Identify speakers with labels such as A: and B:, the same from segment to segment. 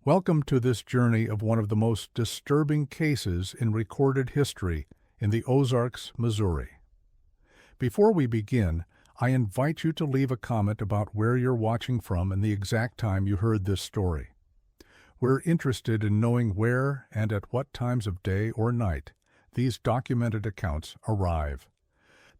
A: Welcome to this journey of one of the most disturbing cases in recorded history in the Ozarks, Missouri. Before we begin, I invite you to leave a comment about where you're watching from and the exact time you heard this story. We're interested in knowing where and at what times of day or night these documented accounts arrive.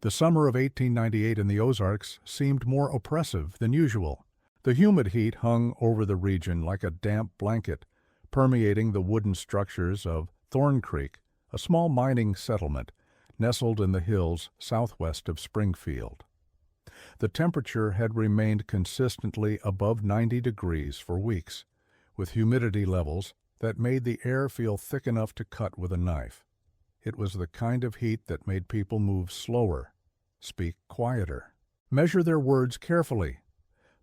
A: The summer of 1898 in the Ozarks seemed more oppressive than usual. The humid heat hung over the region like a damp blanket, permeating the wooden structures of Thorn Creek, a small mining settlement nestled in the hills southwest of Springfield. The temperature had remained consistently above 90 degrees for weeks, with humidity levels that made the air feel thick enough to cut with a knife. It was the kind of heat that made people move slower, speak quieter, measure their words carefully.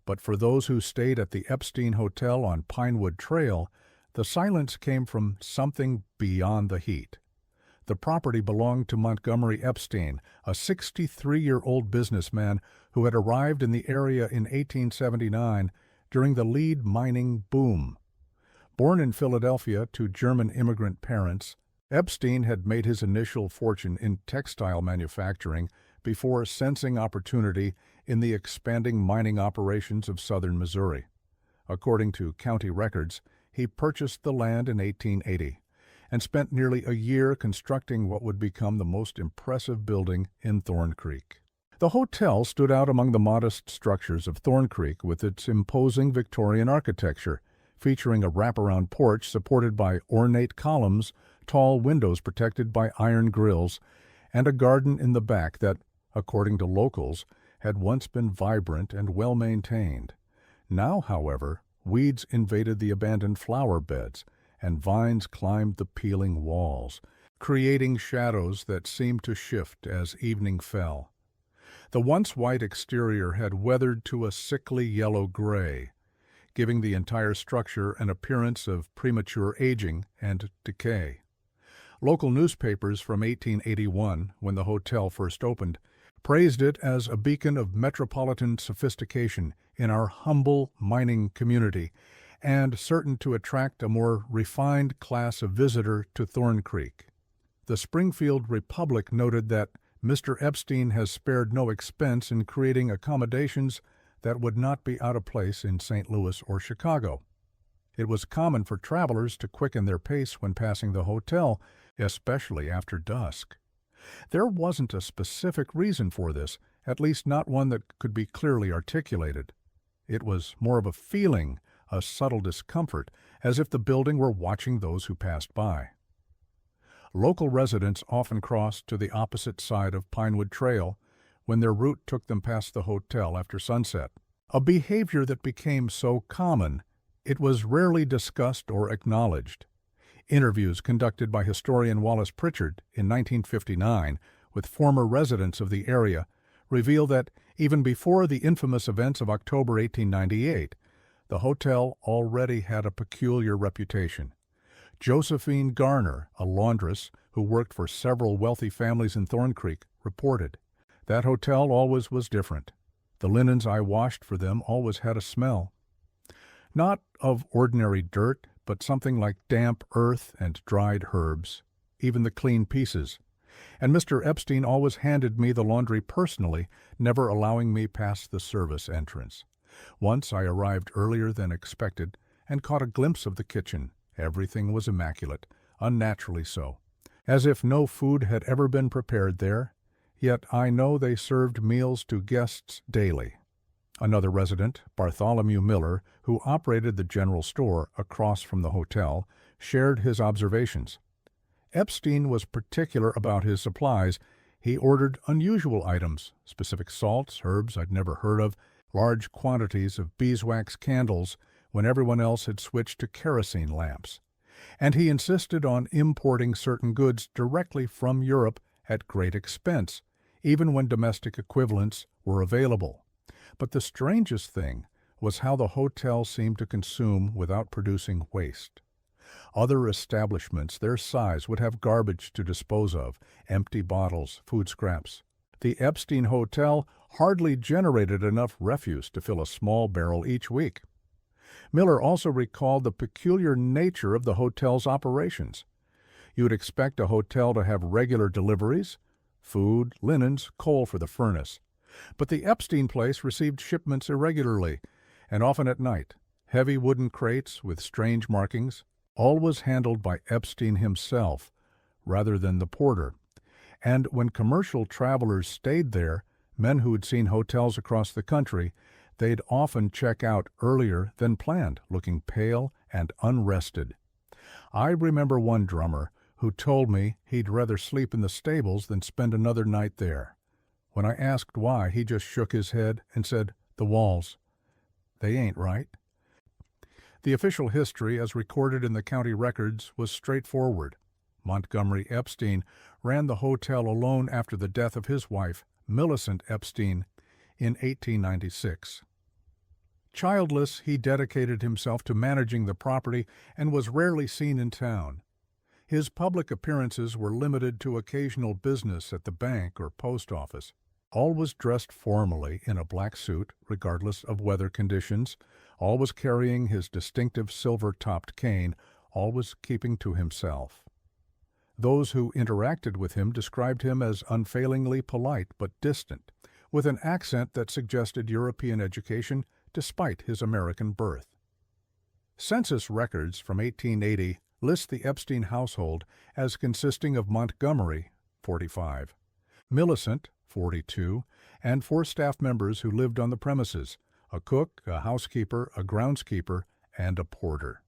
A: But for those who stayed at the Epstein Hotel on Pinewood Trail, the silence came from something beyond the heat. The property belonged to Montgomery Epstein, a 63-year-old businessman who had arrived in the area in 1879 during the lead mining boom. Born in Philadelphia to German immigrant parents, Epstein had made his initial fortune in textile manufacturing before sensing opportunity in the expanding mining operations of southern Missouri. According to county records, he purchased the land in 1880 and spent nearly a year constructing what would become the most impressive building in Thorn Creek. The hotel stood out among the modest structures of Thorn Creek with its imposing Victorian architecture, featuring a wraparound porch supported by ornate columns, tall windows protected by iron grills, and a garden in the back that, according to locals, had once been vibrant and well-maintained. Now, however, weeds invaded the abandoned flower beds, and vines climbed the peeling walls, creating shadows that seemed to shift as evening fell. The once white exterior had weathered to a sickly yellow gray, giving the entire structure an appearance of premature aging and decay. Local newspapers from 1881, when the hotel first opened, praised it as a beacon of metropolitan sophistication in our humble mining community and certain to attract a more refined class of visitor to Thorn Creek. The Springfield Republic noted that Mr. Epstein has spared no expense in creating accommodations that would not be out of place in St. Louis or Chicago. It was common for travelers to quicken their pace when passing the hotel, especially after dusk. There wasn't a specific reason for this, at least not one that could be clearly articulated. It was more of a feeling, a subtle discomfort, as if the building were watching those who passed by. Local residents often crossed to the opposite side of Pinewood Trail when their route took them past the hotel after sunset, a behavior that became so common it was rarely discussed or acknowledged. Interviews conducted by historian Wallace Pritchard in 1959 with former residents of the area reveal that even before the infamous events of October 1898, the hotel already had a peculiar reputation. Josephine Garner, a laundress who worked for several wealthy families in Thorn Creek, reported, "That hotel always was different. The linens I washed for them always had a smell. Not of ordinary dirt, but something like damp earth and dried herbs, even the clean pieces. And Mr. Epstein always handed me the laundry personally, never allowing me past the service entrance. Once I arrived earlier than expected and caught a glimpse of the kitchen. Everything was immaculate, unnaturally so, as if no food had ever been prepared there, yet I know they served meals to guests daily." Another resident, Bartholomew Miller, who operated the general store across from the hotel, shared his observations. Epstein was particular about his supplies. He ordered unusual items, specific salts, herbs I'd never heard of, large quantities of beeswax candles when everyone else had switched to kerosene lamps. And he insisted on importing certain goods directly from Europe at great expense, even when domestic equivalents were available. But the strangest thing was how the hotel seemed to consume without producing waste. Other establishments their size would have garbage to dispose of, empty bottles, food scraps. The Epstein Hotel hardly generated enough refuse to fill a small barrel each week. Miller also recalled the peculiar nature of the hotel's operations. You would expect a hotel to have regular deliveries, food, linens, coal for the furnace. But the Epstein place received shipments irregularly, and often at night. Heavy wooden crates with strange markings. All was handled by Epstein himself, rather than the porter. And when commercial travelers stayed there, men who had seen hotels across the country, they'd often check out earlier than planned, looking pale and unrested. I remember one drummer who told me he'd rather sleep in the stables than spend another night there. When I asked why, he just shook his head and said, "The walls. They ain't right." The official history, as recorded in the county records, was straightforward. Montgomery Epstein ran the hotel alone after the death of his wife, Millicent Epstein, in 1896. Childless, he dedicated himself to managing the property and was rarely seen in town. His public appearances were limited to occasional business at the bank or post office. Always dressed formally in a black suit, regardless of weather conditions, always carrying his distinctive silver-topped cane, always keeping to himself. Those who interacted with him described him as unfailingly polite but distant, with an accent that suggested European education despite his American birth. Census records from 1880 list the Epstein household as consisting of Montgomery, 45, Millicent, 42, and 4 staff members who lived on the premises, a cook, a housekeeper, a groundskeeper, and a porter.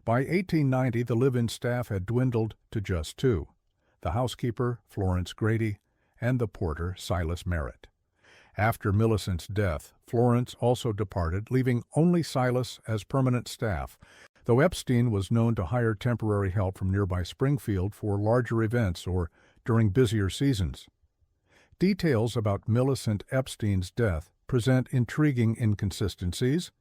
A: By 1890, the live-in staff had dwindled to just 2, the housekeeper, Florence Grady, and the porter, Silas Merritt. After Millicent's death, Florence also departed, leaving only Silas as permanent staff, though Epstein was known to hire temporary help from nearby Springfield for larger events or during busier seasons. Details about Millicent Epstein's death present intriguing inconsistencies.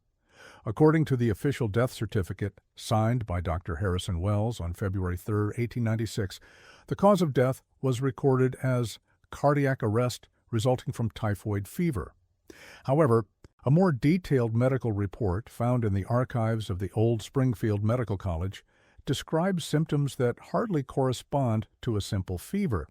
A: According to the official death certificate signed by Dr. Harrison Wells on February 3, 1896, the cause of death was recorded as cardiac arrest resulting from typhoid fever. However, a more detailed medical report found in the archives of the Old Springfield Medical College describes symptoms that hardly correspond to a simple fever.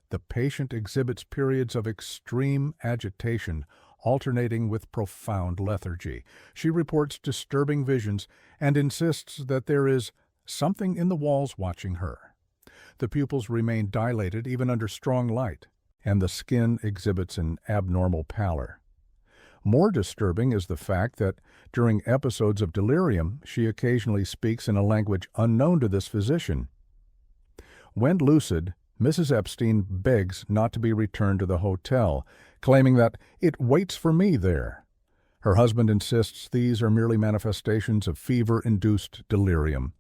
A: The patient exhibits periods of extreme agitation, alternating with profound lethargy. She reports disturbing visions and insists that there is something in the walls watching her. The pupils remain dilated even under strong light, and the skin exhibits an abnormal pallor. More disturbing is the fact that during episodes of delirium, she occasionally speaks in a language unknown to this physician. When lucid, Mrs. Epstein begs not to be returned to the hotel, claiming that it waits for me there. Her husband insists these are merely manifestations of fever-induced delirium.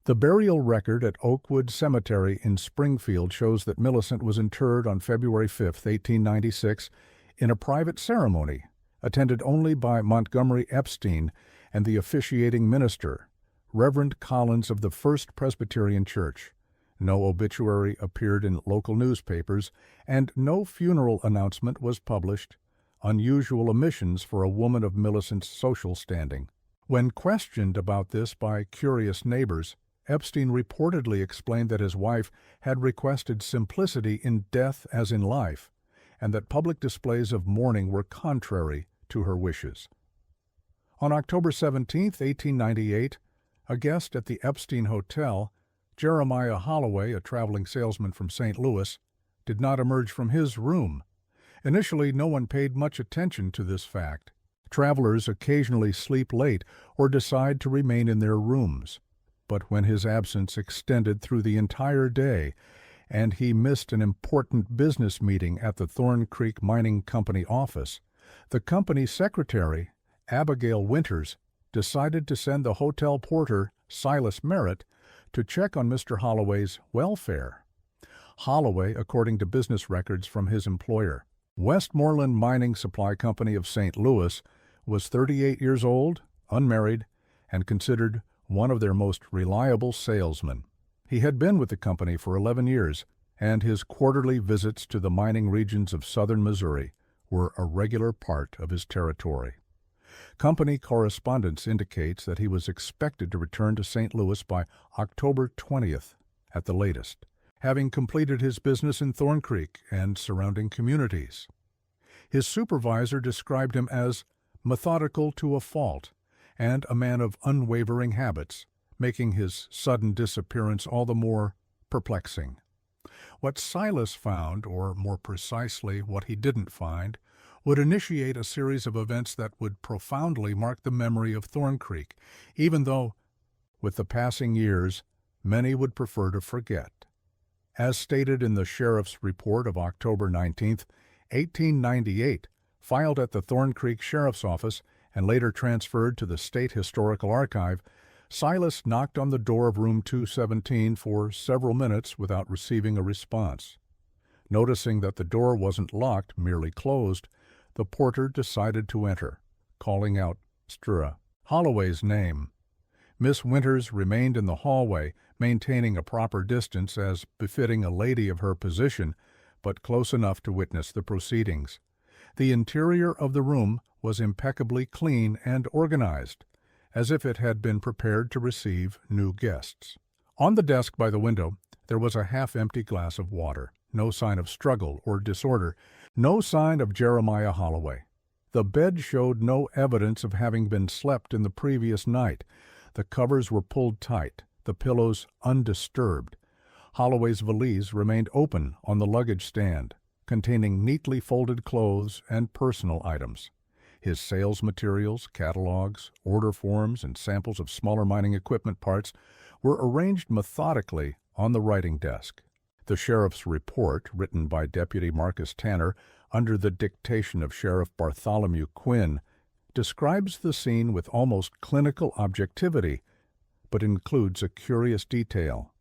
A: The burial record at Oakwood Cemetery in Springfield shows that Millicent was interred on February 5, 1896, in a private ceremony, attended only by Montgomery Epstein and the officiating minister, Reverend Collins of the First Presbyterian Church. No obituary appeared in local newspapers, and no funeral announcement was published, unusual omissions for a woman of Millicent's social standing. When questioned about this by curious neighbors, Epstein reportedly explained that his wife had requested simplicity in death as in life, and that public displays of mourning were contrary to her wishes. On October 17, 1898, a guest at the Epstein Hotel, Jeremiah Holloway, a traveling salesman from St. Louis, did not emerge from his room. Initially, no one paid much attention to this fact. Travelers occasionally sleep late or decide to remain in their rooms. But when his absence extended through the entire day, and he missed an important business meeting at the Thorn Creek Mining Company office, the company secretary, Abigail Winters, decided to send the hotel porter, Silas Merritt, to check on Mr. Holloway's welfare. Holloway, according to business records from his employer, Westmoreland Mining Supply Company of St. Louis, was 38 years old, unmarried, and considered one of their most reliable salesmen. He had been with the company for 11 years, and his quarterly visits to the mining regions of southern Missouri were a regular part of his territory. Company correspondence indicates that he was expected to return to St. Louis by October 20th at the latest, having completed his business in Thorn Creek and surrounding communities. His supervisor described him as methodical to a fault and a man of unwavering habits, making his sudden disappearance all the more perplexing. What Silas found, or more precisely what he didn't find, would initiate a series of events that would profoundly mark the memory of Thorn Creek, even though, with the passing years, many would prefer to forget. As stated in the sheriff's report of October 19, 1898, filed at the Thorn Creek Sheriff's Office and later transferred to the State Historical Archive, Silas knocked on the door of room 217 for several minutes without receiving a response. Noticing that the door wasn't locked, merely closed, the porter decided to enter, calling out Stra Holloway's name. Miss Winters remained in the hallway, maintaining a proper distance as befitting a lady of her position, but close enough to witness the proceedings. The interior of the room was impeccably clean and organized, as if it had been prepared to receive new guests. On the desk by the window, there was a half-empty glass of water. No sign of struggle or disorder, no sign of Jeremiah Holloway. The bed showed no evidence of having been slept in the previous night. The covers were pulled tight, the pillows undisturbed. Holloway's valise remained open on the luggage stand, containing neatly folded clothes and personal items. His sales materials, catalogs, order forms, and samples of smaller mining equipment parts were arranged methodically on the writing desk. The sheriff's report, written by Deputy Marcus Tanner under the dictation of Sheriff Bartholomew Quinn, describes the scene with almost clinical objectivity, but includes a curious detail.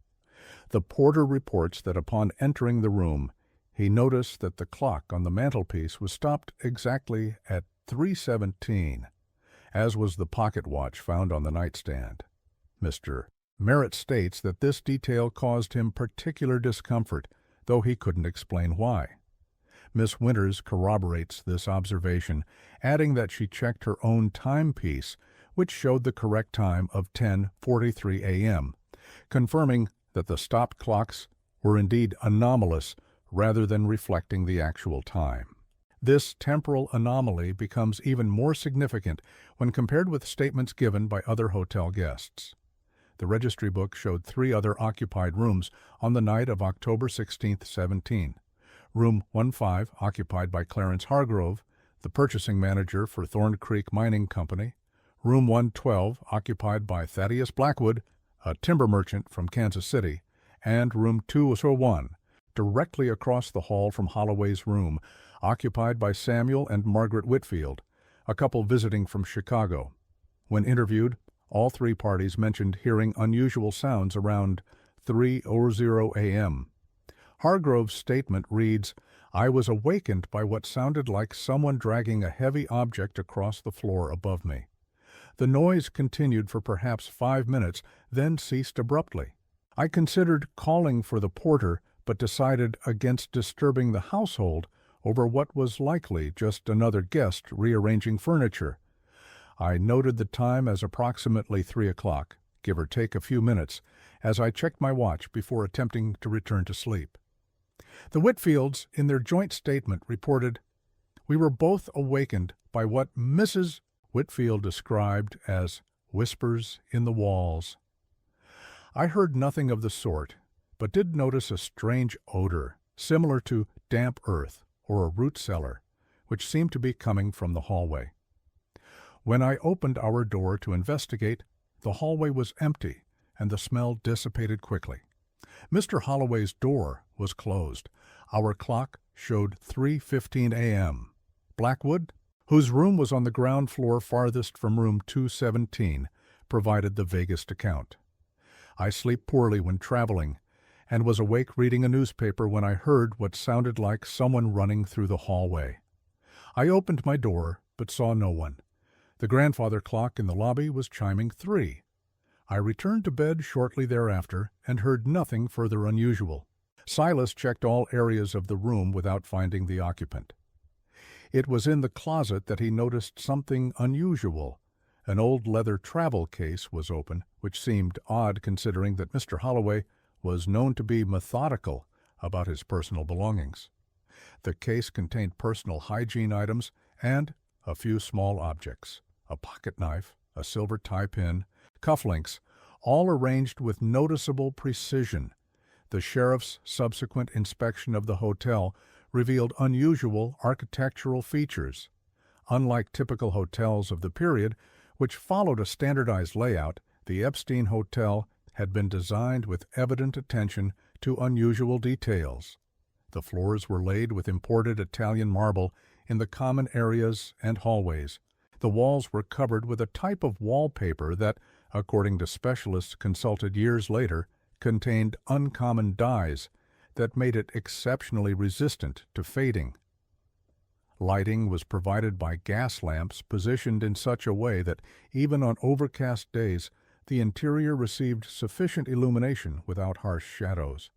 A: The porter reports that upon entering the room, he noticed that the clock on the mantelpiece was stopped exactly at 3:17, as was the pocket watch found on the nightstand. Mr. Merritt states that this detail caused him particular discomfort, though he couldn't explain why. Miss Winters corroborates this observation, adding that she checked her own timepiece, which showed the correct time of 10:43 a.m., confirming that the stopped clocks were indeed anomalous rather than reflecting the actual time. This temporal anomaly becomes even more significant when compared with statements given by other hotel guests. The registry book showed 3 other occupied rooms on the night of October 16, 17. Room 15, occupied by Clarence Hargrove, the purchasing manager for Thorn Creek Mining Company. Room 112, occupied by Thaddeus Blackwood, a timber merchant from Kansas City. And room 201, directly across the hall from Holloway's room, occupied by Samuel and Margaret Whitfield, a couple visiting from Chicago. When interviewed, all 3 parties mentioned hearing unusual sounds around 3:00 a.m. Hargrove's statement reads, "I was awakened by what sounded like someone dragging a heavy object across the floor above me. The noise continued for perhaps 5 minutes, then ceased abruptly. I considered calling for the porter, but decided against disturbing the household over what was likely just another guest rearranging furniture. I noted the time as approximately 3 o'clock, give or take a few minutes, as I checked my watch before attempting to return to sleep." The Whitfields, in their joint statement, reported, "We were both awakened by what Mrs. Whitfield described as whispers in the walls. I heard nothing of the sort, but did notice a strange odor, similar to damp earth or a root cellar, which seemed to be coming from the hallway. When I opened our door to investigate, the hallway was empty, and the smell dissipated quickly. Mr. Holloway's door was closed. Our clock showed 3:15 a.m. Blackwood, whose room was on the ground floor farthest from room 217, provided the vaguest account. I sleep poorly when traveling, and was awake reading a newspaper when I heard what sounded like someone running through the hallway. I opened my door, but saw no one. The grandfather clock in the lobby was chiming 3. I returned to bed shortly thereafter and heard nothing further unusual. Silas checked all areas of the room without finding the occupant. It was in the closet that he noticed something unusual. An old leather travel case was open, which seemed odd considering that Mr. Holloway was known to be methodical about his personal belongings. The case contained personal hygiene items and a few small objects, a pocket knife, a silver tie pin, cufflinks, all arranged with noticeable precision. The sheriff's subsequent inspection of the hotel revealed unusual architectural features. Unlike typical hotels of the period, which followed a standardized layout, the Epstein Hotel had been designed with evident attention to unusual details. The floors were laid with imported Italian marble in the common areas and hallways. The walls were covered with a type of wallpaper that, according to specialists consulted years later, contained uncommon dyes that made it exceptionally resistant to fading. Lighting was provided by gas lamps positioned in such a way that even on overcast days, the interior received sufficient illumination without harsh shadows.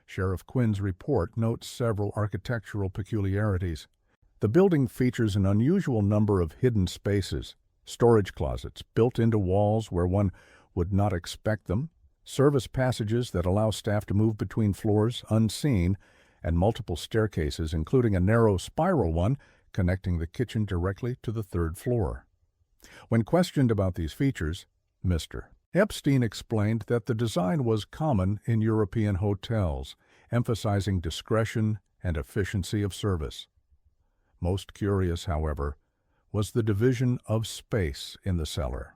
A: Sheriff Quinn's report notes several architectural peculiarities. The building features an unusual number of hidden spaces, storage closets built into walls where one would not expect them, service passages that allow staff to move between floors unseen, and multiple staircases, including a narrow spiral one connecting the kitchen directly to the third floor. When questioned about these features, Mr. Epstein explained that the design was common in European hotels, emphasizing discretion and efficiency of service. Most curious, however, was the division of space in the cellar.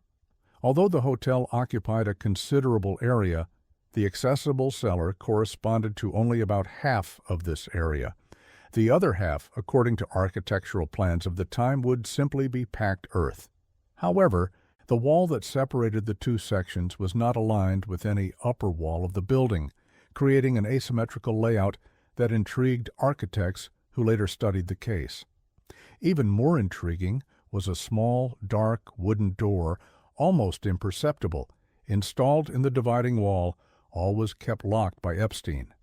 A: Although the hotel occupied a considerable area, the accessible cellar corresponded to only about half of this area. The other half, according to architectural plans of the time, would simply be packed earth. However, the wall that separated the two sections was not aligned with any upper wall of the building, creating an asymmetrical layout that intrigued architects who later studied the case. Even more intriguing was a small, dark wooden door, almost imperceptible, installed in the dividing wall, always kept locked by Epstein.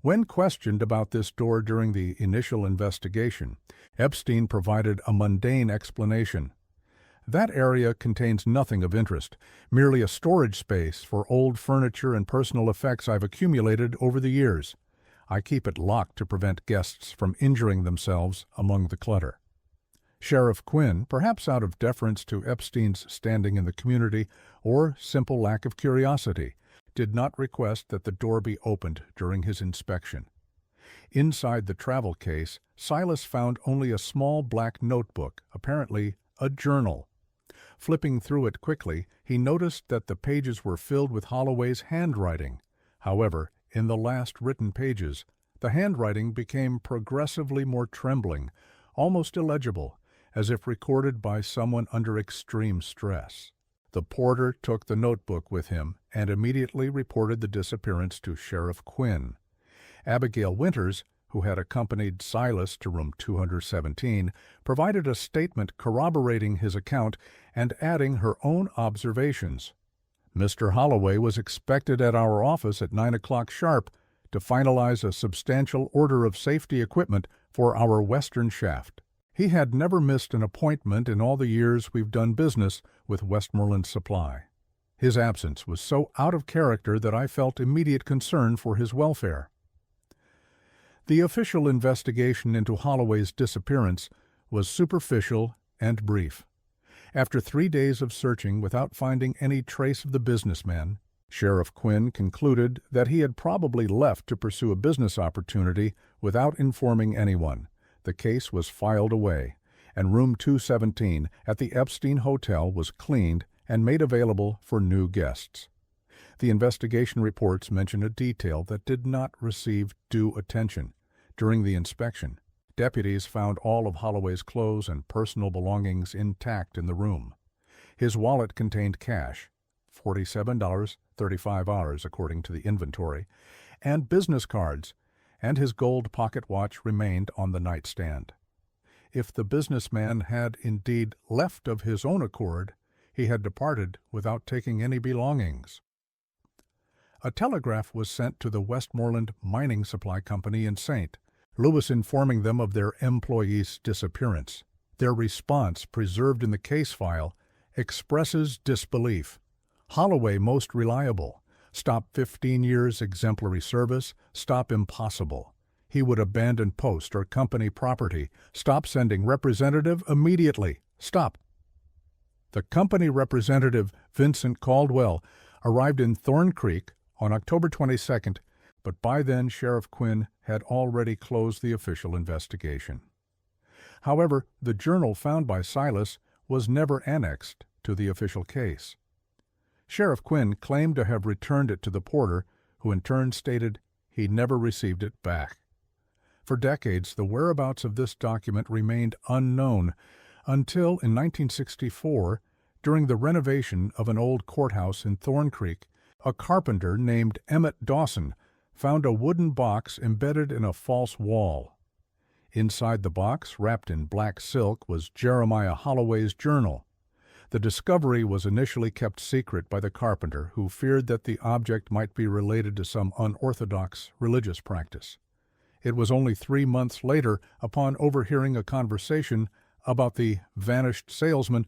A: When questioned about this door during the initial investigation, Epstein provided a mundane explanation. That area contains nothing of interest, merely a storage space for old furniture and personal effects I've accumulated over the years. I keep it locked to prevent guests from injuring themselves among the clutter. Sheriff Quinn, perhaps out of deference to Epstein's standing in the community or simple lack of curiosity, did not request that the door be opened during his inspection. Inside the travel case, Silas found only a small black notebook, apparently a journal. Flipping through it quickly, he noticed that the pages were filled with Holloway's handwriting. However, in the last written pages, the handwriting became progressively more trembling, almost illegible, as if recorded by someone under extreme stress. The porter took the notebook with him and immediately reported the disappearance to Sheriff Quinn. Abigail Winters, who had accompanied Silas to room 217, provided a statement corroborating his account and adding her own observations. Mr. Holloway was expected at our office at 9 o'clock sharp to finalize a substantial order of safety equipment for our western shaft. He had never missed an appointment in all the years we've done business with Westmoreland Supply. His absence was so out of character that I felt immediate concern for his welfare. The official investigation into Holloway's disappearance was superficial and brief. After 3 days of searching without finding any trace of the businessman, Sheriff Quinn concluded that he had probably left to pursue a business opportunity without informing anyone. The case was filed away, and room 217 at the Epstein Hotel was cleaned and made available for new guests. The investigation reports mention a detail that did not receive due attention. During the inspection, deputies found all of Holloway's clothes and personal belongings intact in the room. His wallet contained cash, $47.35 according to the inventory, and business cards, and his gold pocket watch remained on the nightstand. If the businessman had indeed left of his own accord, he had departed without taking any belongings. A telegraph was sent to the Westmoreland Mining Supply Company in St., Lewis informing them of their employee's disappearance. Their response, preserved in the case file, expresses disbelief. Holloway most reliable. Stop 15 years exemplary service. Stop impossible. He would abandon post or company property. Stop sending representative immediately. Stop. The company representative, Vincent Caldwell, arrived in Thorn Creek on October 22nd, but by then Sheriff Quinn had already closed the official investigation. However, the journal found by Silas was never annexed to the official case. Sheriff Quinn claimed to have returned it to the porter, who in turn stated he never received it back. For decades, the whereabouts of this document remained unknown until in 1964, during the renovation of an old courthouse in Thorn Creek, a carpenter named Emmett Dawson found a wooden box embedded in a false wall. Inside the box, wrapped in black silk, was Jeremiah Holloway's journal. The discovery was initially kept secret by the carpenter, who feared that the object might be related to some unorthodox religious practice. It was only 3 months later, upon overhearing a conversation about the vanished salesman,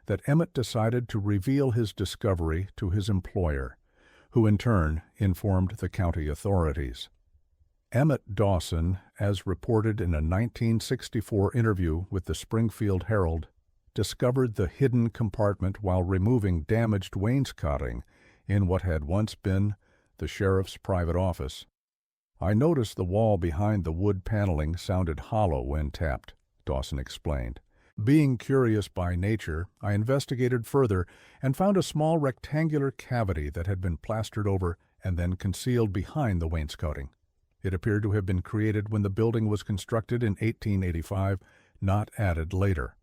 A: that Emmett decided to reveal his discovery to his employer, who in turn informed the county authorities. Emmett Dawson, as reported in a 1964 interview with the Springfield Herald, discovered the hidden compartment while removing damaged wainscoting in what had once been the sheriff's private office. I noticed the wall behind the wood paneling sounded hollow when tapped, Dawson explained. Being curious by nature, I investigated further and found a small rectangular cavity that had been plastered over and then concealed behind the wainscoting. It appeared to have been created when the building was constructed in 1885, not added later.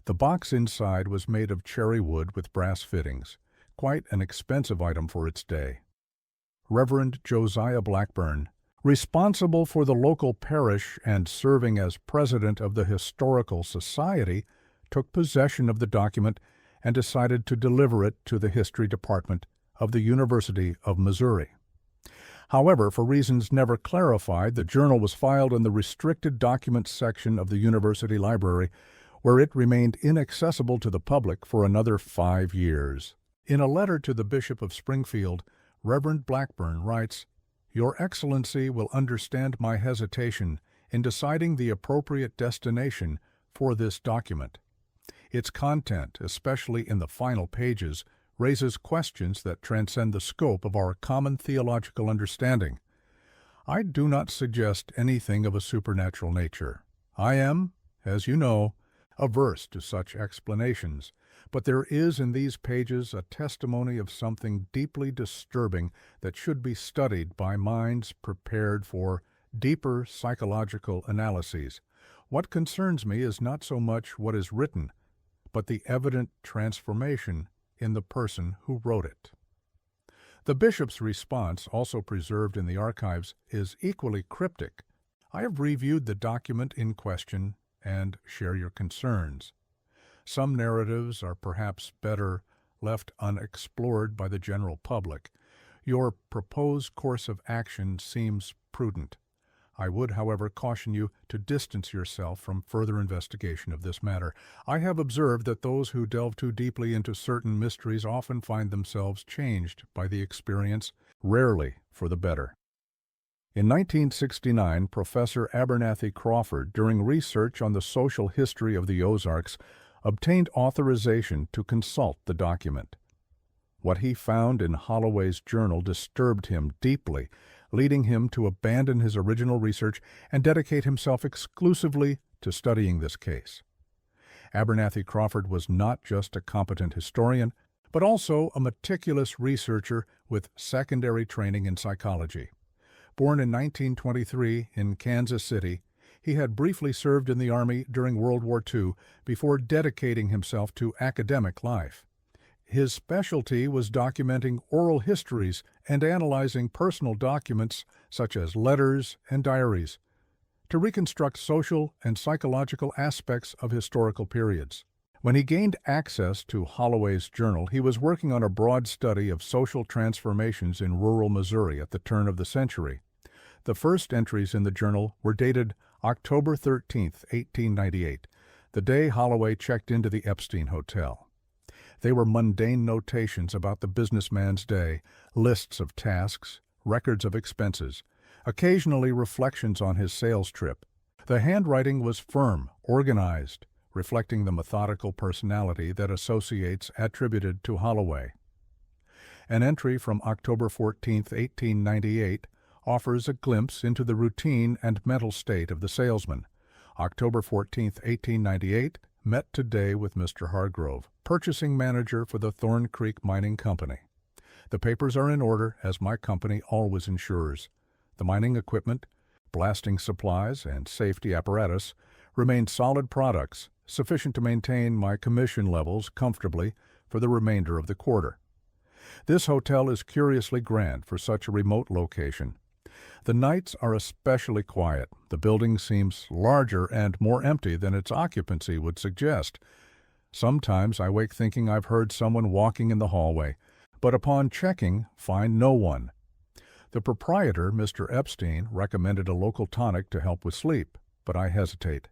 A: The box inside was made of cherry wood with brass fittings, quite an expensive item for its day. Reverend Josiah Blackburn, responsible for the local parish and serving as president of the Historical Society, took possession of the document and decided to deliver it to the History Department of the University of Missouri. However, for reasons never clarified, the journal was filed in the restricted documents section of the university library, where it remained inaccessible to the public for another 5 years. In a letter to the Bishop of Springfield, Reverend Blackburn writes, "Your Excellency will understand my hesitation in deciding the appropriate destination for this document. Its content, especially in the final pages, raises questions that transcend the scope of our common theological understanding. I do not suggest anything of a supernatural nature. I am, as you know, averse to such explanations, but there is in these pages a testimony of something deeply disturbing that should be studied by minds prepared for deeper psychological analyses. What concerns me is not so much what is written, but the evident transformation in the person who wrote it." The bishop's response, also preserved in the archives, is equally cryptic. I have reviewed the document in question and share your concerns. Some narratives are perhaps better left unexplored by the general public. Your proposed course of action seems prudent. I would, however, caution you to distance yourself from further investigation of this matter. I have observed that those who delve too deeply into certain mysteries often find themselves changed by the experience, rarely for the better. In 1969, Professor Abernathy Crawford, during research on the social history of the Ozarks, obtained authorization to consult the document. What he found in Holloway's journal disturbed him deeply, leading him to abandon his original research and dedicate himself exclusively to studying this case. Abernathy Crawford was not just a competent historian, but also a meticulous researcher with secondary training in psychology. Born in 1923 in Kansas City, he had briefly served in the Army during World War II before dedicating himself to academic life. His specialty was documenting oral histories and analyzing personal documents such as letters and diaries to reconstruct social and psychological aspects of historical periods. When he gained access to Holloway's journal, he was working on a broad study of social transformations in rural Missouri at the turn of the century. The first entries in the journal were dated October 13th, 1898, the day Holloway checked into the Epstein Hotel. They were mundane notations about the businessman's day, lists of tasks, records of expenses, occasionally reflections on his sales trip. The handwriting was firm, organized, reflecting the methodical personality that associates attributed to Holloway. An entry from October 14, 1898, offers a glimpse into the routine and mental state of the salesman. October 14, 1898, met today with Mr. Hargrove, purchasing manager for the Thorn Creek Mining Company. The papers are in order, as my company always ensures. The mining equipment, blasting supplies, and safety apparatus remain solid products, sufficient to maintain my commission levels comfortably for the remainder of the quarter. This hotel is curiously grand for such a remote location. The nights are especially quiet. The building seems larger and more empty than its occupancy would suggest. Sometimes I wake thinking I've heard someone walking in the hallway, but upon checking, find no one. The proprietor, Mr. Epstein, recommended a local tonic to help with sleep, but I hesitate.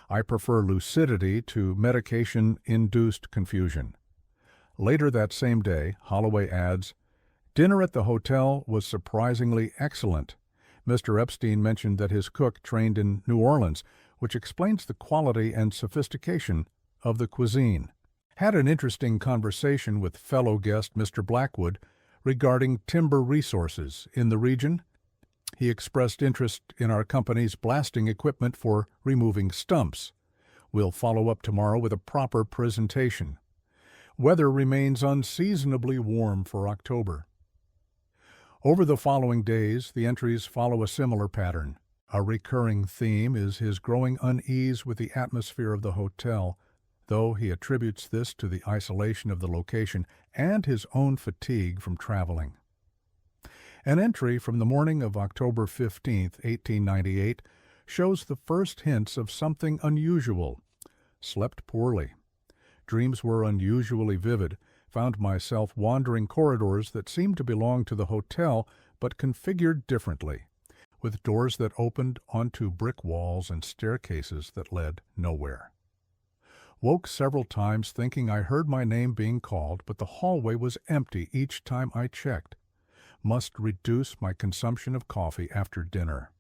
A: I prefer lucidity to medication-induced confusion. Later that same day, Holloway adds, "Dinner at the hotel was surprisingly excellent. Mr. Epstein mentioned that his cook trained in New Orleans, which explains the quality and sophistication of the cuisine. Had an interesting conversation with fellow guest Mr. Blackwood regarding timber resources in the region. He expressed interest in our company's blasting equipment for removing stumps. We'll follow up tomorrow with a proper presentation. Weather remains unseasonably warm for October." Over the following days, the entries follow a similar pattern. A recurring theme is his growing unease with the atmosphere of the hotel, though he attributes this to the isolation of the location and his own fatigue from traveling. An entry from the morning of October 15, 1898, shows the first hints of something unusual. Slept poorly. Dreams were unusually vivid. Found myself wandering corridors that seemed to belong to the hotel but configured differently, with doors that opened onto brick walls and staircases that led nowhere. Woke several times thinking I heard my name being called, but the hallway was empty each time I checked. Must reduce my consumption of coffee after dinner.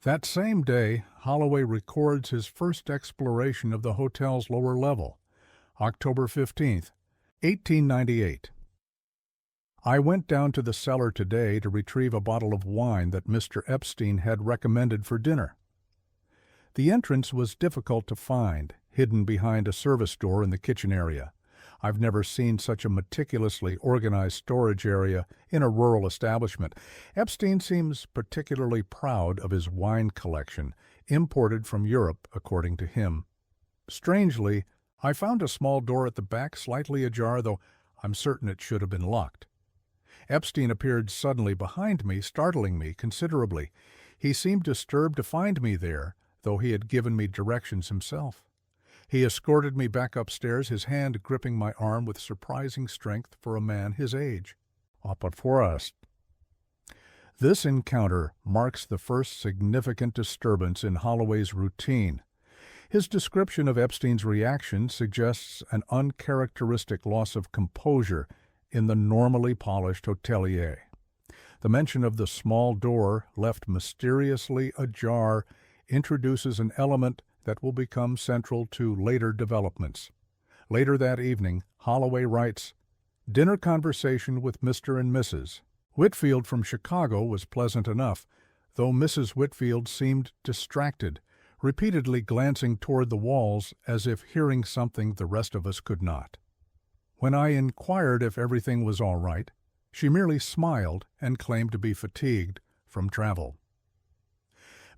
A: That same day, Holloway records his first exploration of the hotel's lower level. October 15th, 1898. I went down to the cellar today to retrieve a bottle of wine that Mr. Epstein had recommended for dinner. The entrance was difficult to find, hidden behind a service door in the kitchen area. I've never seen such a meticulously organized storage area in a rural establishment. Epstein seems particularly proud of his wine collection, imported from Europe, according to him. Strangely, I found a small door at the back slightly ajar, though I'm certain it should have been locked. Epstein appeared suddenly behind me, startling me considerably. He seemed disturbed to find me there, though he had given me directions himself. He escorted me back upstairs, his hand gripping my arm with surprising strength for a man his age. Up for us. This encounter marks the first significant disturbance in Holloway's routine. His description of Epstein's reaction suggests an uncharacteristic loss of composure in the normally polished hotelier. The mention of the small door left mysteriously ajar introduces an element that will become central to later developments. Later that evening, Holloway writes, "Dinner conversation with Mr. and Mrs. Whitfield from Chicago was pleasant enough, though Mrs. Whitfield seemed distracted, repeatedly glancing toward the walls as if hearing something the rest of us could not. When I inquired if everything was all right, she merely smiled and claimed to be fatigued from travel."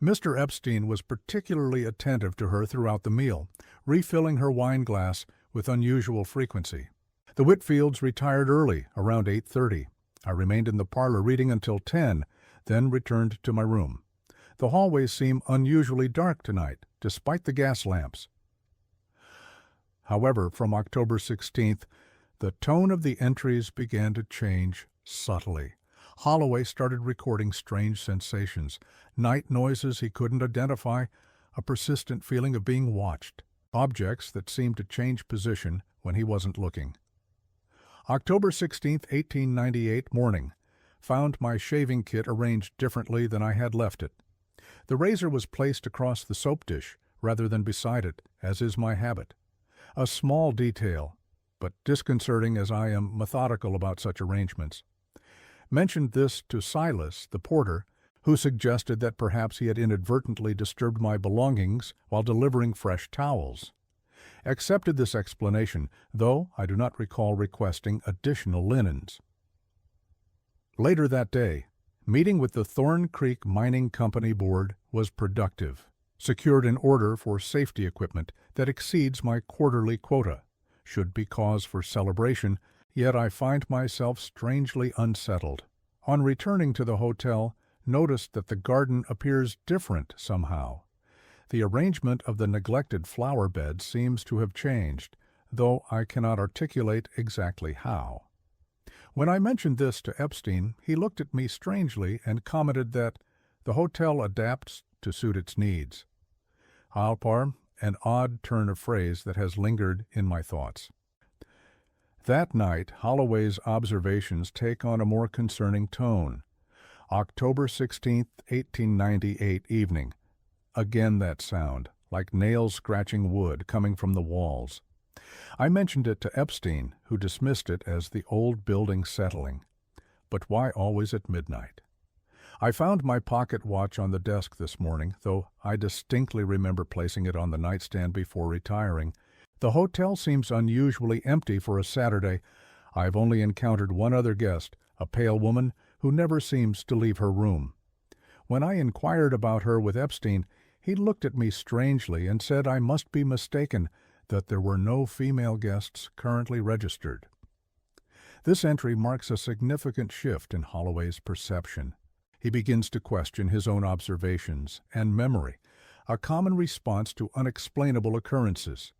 A: Mr. Epstein was particularly attentive to her throughout the meal, refilling her wine glass with unusual frequency. The Whitfields retired early, around 8:30. I remained in the parlor reading until 10, then returned to my room. The hallways seem unusually dark tonight, despite the gas lamps. However, from October 16th, the tone of the entries began to change subtly. Holloway started recording strange sensations, night noises he couldn't identify, a persistent feeling of being watched, objects that seemed to change position when he wasn't looking. October 16, 1898 morning. Found my shaving kit arranged differently than I had left it. The razor was placed across the soap dish rather than beside it, as is my habit. A small detail, but disconcerting as I am methodical about such arrangements. Mentioned this to Silas, the porter, who suggested that perhaps he had inadvertently disturbed my belongings while delivering fresh towels. Accepted this explanation, though I do not recall requesting additional linens. Later that day, meeting with the Thorn Creek Mining Company Board was productive. Secured an order for safety equipment that exceeds my quarterly quota. Should be cause for celebration, yet I find myself strangely unsettled. On returning to the hotel, noticed that the garden appears different somehow. The arrangement of the neglected flower beds seems to have changed, though I cannot articulate exactly how. When I mentioned this to Epstein, he looked at me strangely and commented that the hotel adapts to suit its needs. Alpar, an odd turn of phrase that has lingered in my thoughts. That night, Holloway's observations take on a more concerning tone. October 16, 1898 evening. Again that sound, like nails scratching wood coming from the walls. I mentioned it to Epstein, who dismissed it as the old building settling. But why always at midnight? I found my pocket watch on the desk this morning, though I distinctly remember placing it on the nightstand before retiring. The hotel seems unusually empty for a Saturday. I've only encountered one other guest, a pale woman who never seems to leave her room. When I inquired about her with Epstein, he looked at me strangely and said I must be mistaken, that there were no female guests currently registered. This entry marks a significant shift in Holloway's perception. He begins to question his own observations and memory, a common response to unexplainable occurrences.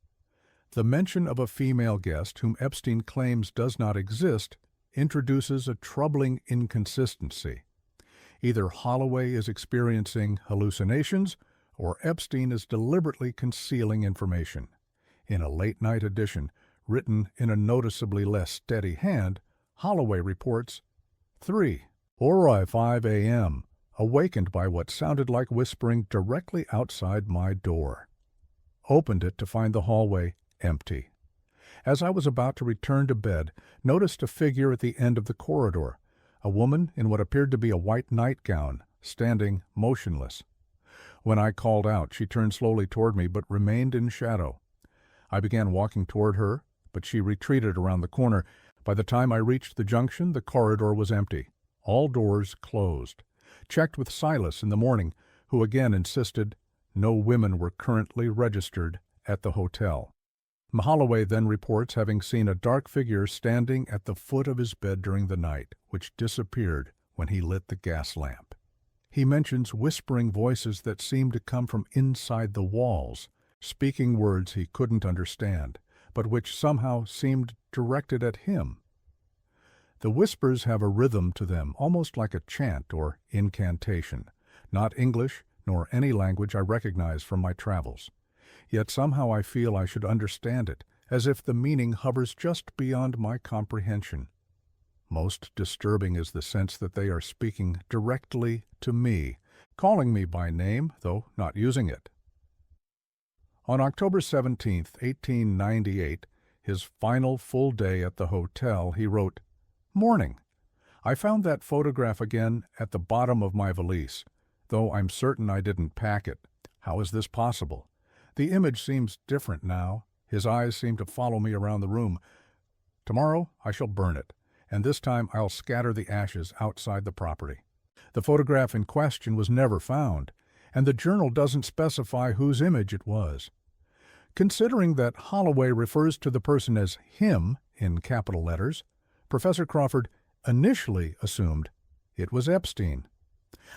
A: The mention of a female guest whom Epstein claims does not exist introduces a troubling inconsistency. Either Holloway is experiencing hallucinations or Epstein is deliberately concealing information. In a late-night edition, written in a noticeably less steady hand, Holloway reports, 3:05 a.m., awakened by what sounded like whispering directly outside my door. Opened it to find the hallway empty. As I was about to return to bed, noticed a figure at the end of the corridor, a woman in what appeared to be a white nightgown, standing motionless. When I called out, she turned slowly toward me but remained in shadow. I began walking toward her, but she retreated around the corner. By the time I reached the junction, the corridor was empty. All doors closed. Checked with Silas in the morning, who again insisted no women were currently registered at the hotel. Holloway then reports having seen a dark figure standing at the foot of his bed during the night, which disappeared when he lit the gas lamp. He mentions whispering voices that seemed to come from inside the walls, speaking words he couldn't understand, but which somehow seemed directed at him. The whispers have a rhythm to them, almost like a chant or incantation, not English nor any language I recognize from my travels. Yet somehow I feel I should understand it, as if the meaning hovers just beyond my comprehension. Most disturbing is the sense that they are speaking directly to me, calling me by name, though not using it. On October 17, 1898, his final full day at the hotel, he wrote, "Morning. I found that photograph again at the bottom of my valise, though I'm certain I didn't pack it. How is this possible? The image seems different now. His eyes seem to follow me around the room. Tomorrow I shall burn it, and this time I'll scatter the ashes outside the property. The photograph in question was never found, and the journal doesn't specify whose image it was. Considering that Holloway refers to the person as him in capital letters, Professor Crawford initially assumed it was Epstein.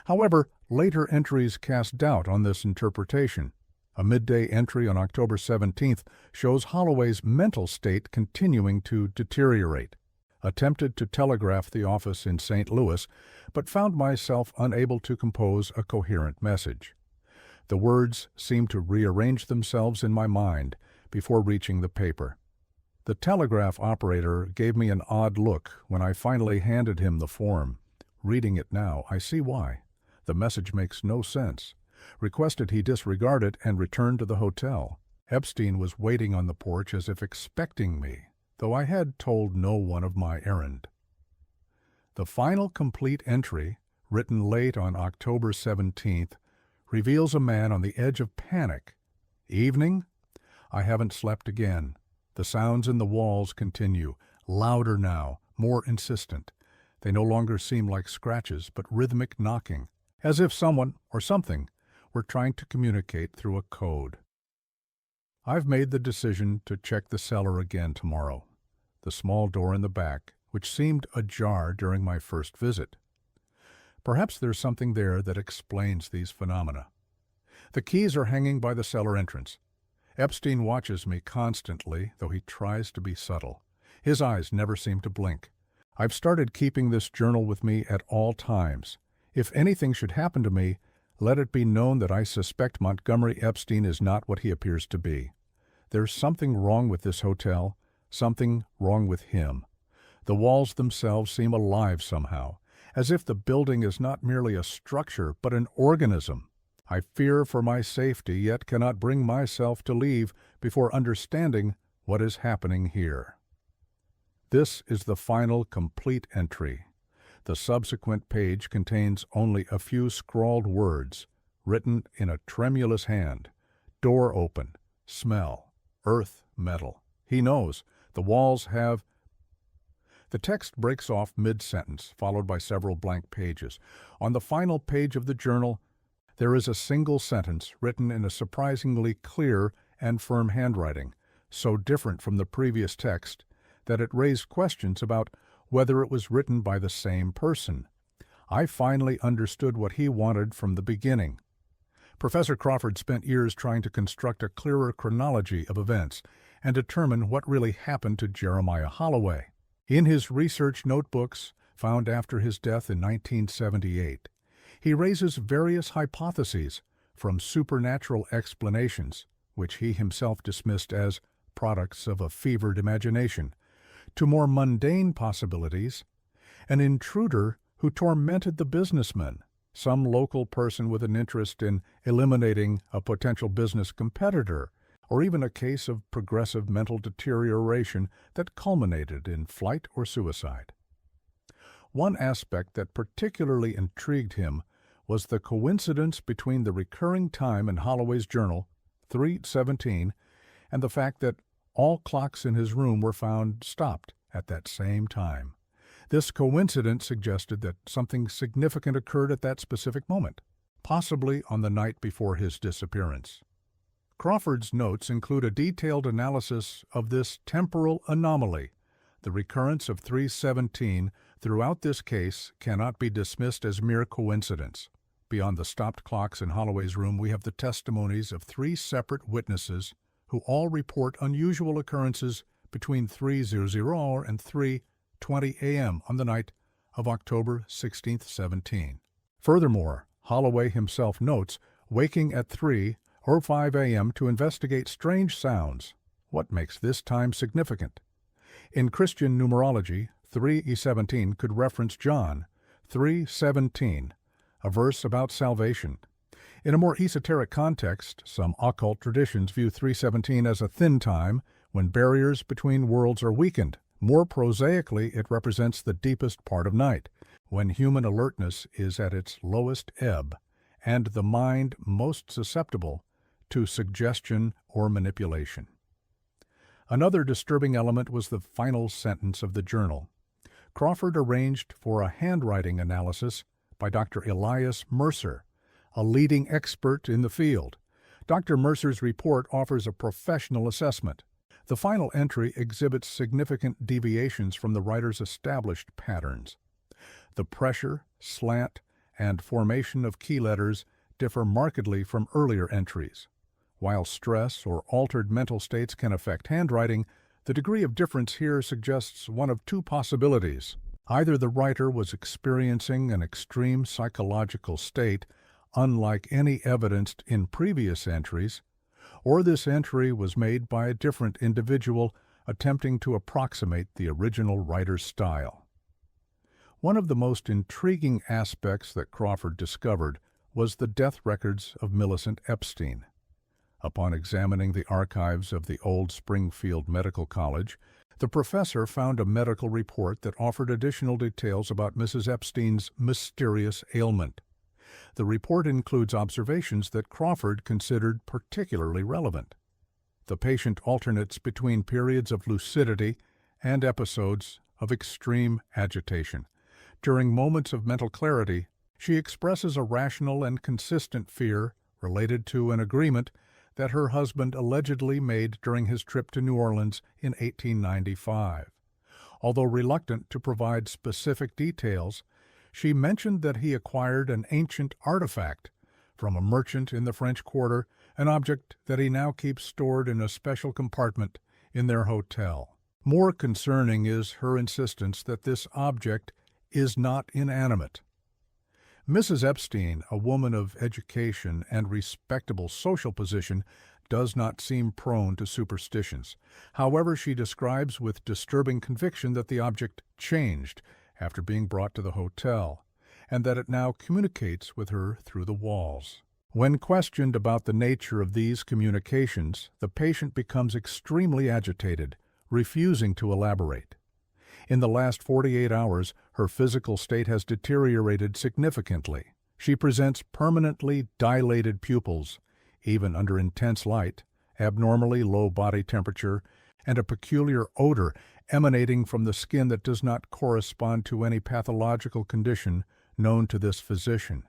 A: However, later entries cast doubt on this interpretation. A midday entry on October 17th shows Holloway's mental state continuing to deteriorate. attempted to telegraph the office in St. Louis, but found myself unable to compose a coherent message. The words seemed to rearrange themselves in my mind before reaching the paper. The telegraph operator gave me an odd look when I finally handed him the form. Reading it now, I see why. The message makes no sense. Requested he disregard it and return to the hotel. Epstein was waiting on the porch as if expecting me, though I had told no one of my errand. The final complete entry, written late on October 17th, reveals a man on the edge of panic. Evening? I haven't slept again. The sounds in the walls continue, louder now, more insistent. They no longer seem like scratches, but rhythmic knocking, as if someone or something were trying to communicate through a code. I've made the decision to check the cellar again tomorrow, the small door in the back, which seemed ajar during my first visit. Perhaps there's something there that explains these phenomena. The keys are hanging by the cellar entrance. Epstein watches me constantly, though he tries to be subtle. His eyes never seem to blink. I've started keeping this journal with me at all times. If anything should happen to me, let it be known that I suspect Montgomery Epstein is not what he appears to be. There's something wrong with this hotel, something wrong with him. The walls themselves seem alive somehow, as if the building is not merely a structure, but an organism. I fear for my safety, yet cannot bring myself to leave before understanding what is happening here. This is the final complete entry. The subsequent page contains only a few scrawled words, written in a tremulous hand. Door open. Smell. Earth, metal. He knows. The walls have... The text breaks off mid-sentence, followed by several blank pages. On the final page of the journal, there is a single sentence written in a surprisingly clear and firm handwriting, so different from the previous text that it raised questions about whether it was written by the same person. I finally understood what he wanted from the beginning. Professor Crawford spent years trying to construct a clearer chronology of events and determine what really happened to Jeremiah Holloway. In his research notebooks, found after his death in 1978, he raises various hypotheses, from supernatural explanations, which he himself dismissed as products of a fevered imagination, to more mundane possibilities: an intruder who tormented the businessman, some local person with an interest in eliminating a potential business competitor, or even a case of progressive mental deterioration that culminated in flight or suicide. One aspect that particularly intrigued him was the coincidence between the recurring time in Holloway's journal, 3:17, and the fact that all clocks in his room were found stopped at that same time. This coincidence suggested that something significant occurred at that specific moment, possibly on the night before his disappearance. Crawford's notes include a detailed analysis of this temporal anomaly. The recurrence of 3:17 throughout this case cannot be dismissed as mere coincidence. Beyond the stopped clocks in Holloway's room, we have the testimonies of 3 separate witnesses who all report unusual occurrences between 3:00 and 3:20 a.m. on the night of October 16, 17. Furthermore, Holloway himself notes waking at 3 or 5 a.m. to investigate strange sounds. What makes this time significant? In Christian numerology, 3:17 could reference John 3:17, a verse about salvation. In a more esoteric context, some occult traditions view 3:17 as a thin time when barriers between worlds are weakened. More prosaically, it represents the deepest part of night, when human alertness is at its lowest ebb and the mind most susceptible to suggestion or manipulation. Another disturbing element was the final sentence of the journal. Crawford arranged for a handwriting analysis by Dr. Elias Mercer, a leading expert in the field. Dr. Mercer's report offers a professional assessment. The final entry exhibits significant deviations from the writer's established patterns. The pressure, slant, and formation of key letters differ markedly from earlier entries. While stress or altered mental states can affect handwriting, The degree of difference here suggests one of two possibilities. Either the writer was experiencing an extreme psychological state, unlike any evidenced in previous entries, or this entry was made by a different individual attempting to approximate the original writer's style. One of the most intriguing aspects that Crawford discovered was the death records of Millicent Epstein. Upon examining the archives of the old Springfield Medical College, the professor found a medical report that offered additional details about Mrs. Epstein's mysterious ailment. The report includes observations that Crawford considered particularly relevant. The patient alternates between periods of lucidity and episodes of extreme agitation. During moments of mental clarity, she expresses a rational and consistent fear related to an agreement that her husband allegedly made during his trip to New Orleans in 1895. Although reluctant to provide specific details, she mentioned that he acquired an ancient artifact from a merchant in the French Quarter, an object that he now keeps stored in a special compartment in their hotel. More concerning is her insistence that this object is not inanimate. Mrs. Epstein, a woman of education and respectable social position, does not seem prone to superstitions. However, she describes with disturbing conviction that the object changed after being brought to the hotel, and that it now communicates with her through the walls. When questioned about the nature of these communications, the patient becomes extremely agitated, refusing to elaborate. In the last 48 hours, her physical state has deteriorated significantly. She presents permanently dilated pupils, even under intense light, abnormally low body temperature, and a peculiar odor emanating from the skin that does not correspond to any pathological condition known to this physician.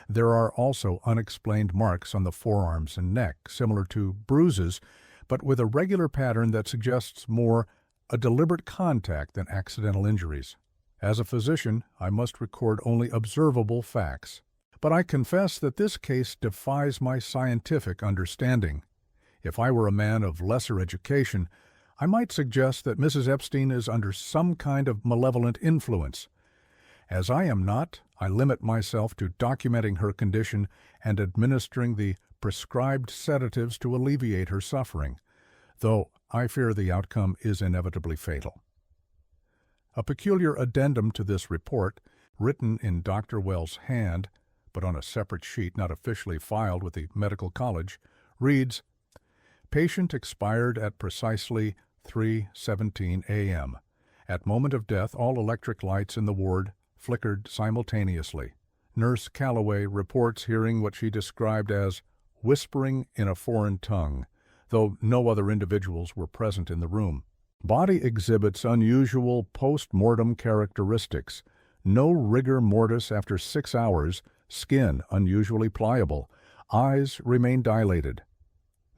A: There are also unexplained marks on the forearms and neck, similar to bruises, but with a regular pattern that suggests more a deliberate contact than accidental injuries. As a physician, I must record only observable facts, but I confess that this case defies my scientific understanding. If I were a man of lesser education, I might suggest that Mrs. Epstein is under some kind of malevolent influence. As I am not, I limit myself to documenting her condition and administering the prescribed sedatives to alleviate her suffering, though I fear the outcome is inevitably fatal. A peculiar addendum to this report, written in Dr. Wells' hand, but on a separate sheet not officially filed with the medical college, reads, "Patient expired at precisely 3:17 a.m. At moment of death, all electric lights in the ward flickered simultaneously. Nurse Calloway reports hearing what she described as whispering in a foreign tongue, though no other individuals were present in the room. Body exhibits unusual post-mortem characteristics. No rigor mortis after 6 hours, skin unusually pliable, eyes remain dilated.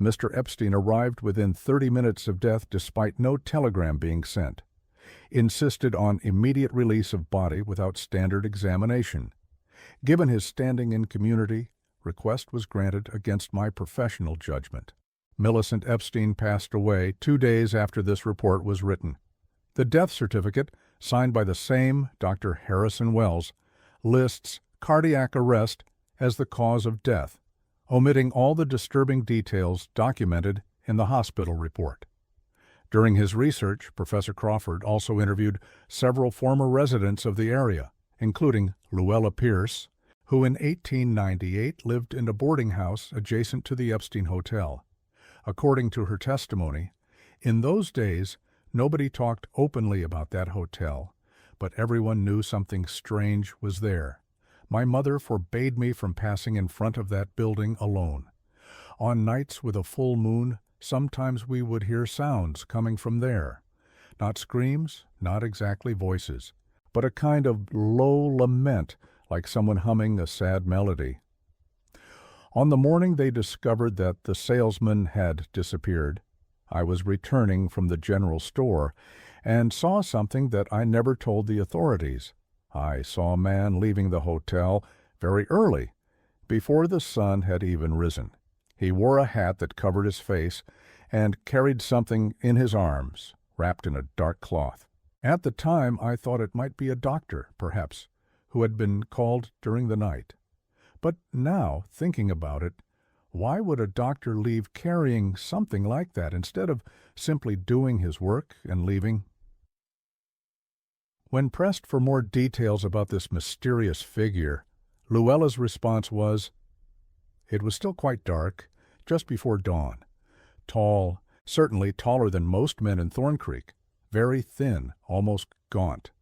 A: Mr. Epstein arrived within 30 minutes of death despite no telegram being sent. Insisted on immediate release of body without standard examination. Given his standing in community, request was granted against my professional judgment." Millicent Epstein passed away 2 days after this report was written. The death certificate, signed by the same Dr. Harrison Wells, lists cardiac arrest as the cause of death, omitting all the disturbing details documented in the hospital report. During his research, Professor Crawford also interviewed several former residents of the area, including Luella Pierce, who in 1898 lived in a boarding house adjacent to the Epstein Hotel. According to her testimony, in those days, nobody talked openly about that hotel, but everyone knew something strange was there. My mother forbade me from passing in front of that building alone. On nights with a full moon, sometimes we would hear sounds coming from there. Not screams, not exactly voices, but a kind of low lament, like someone humming a sad melody. On the morning they discovered that the salesman had disappeared, I was returning from the general store and saw something that I never told the authorities. I saw a man leaving the hotel very early, before the sun had even risen. He wore a hat that covered his face, and carried something in his arms, wrapped in a dark cloth. At the time, I thought it might be a doctor, perhaps, who had been called during the night. But now, thinking about it, why would a doctor leave carrying something like that instead of simply doing his work and leaving? When pressed for more details about this mysterious figure, Luella's response was, "It was still quite dark, just before dawn. Tall, certainly taller than most men in Thorn Creek, very thin, almost gaunt.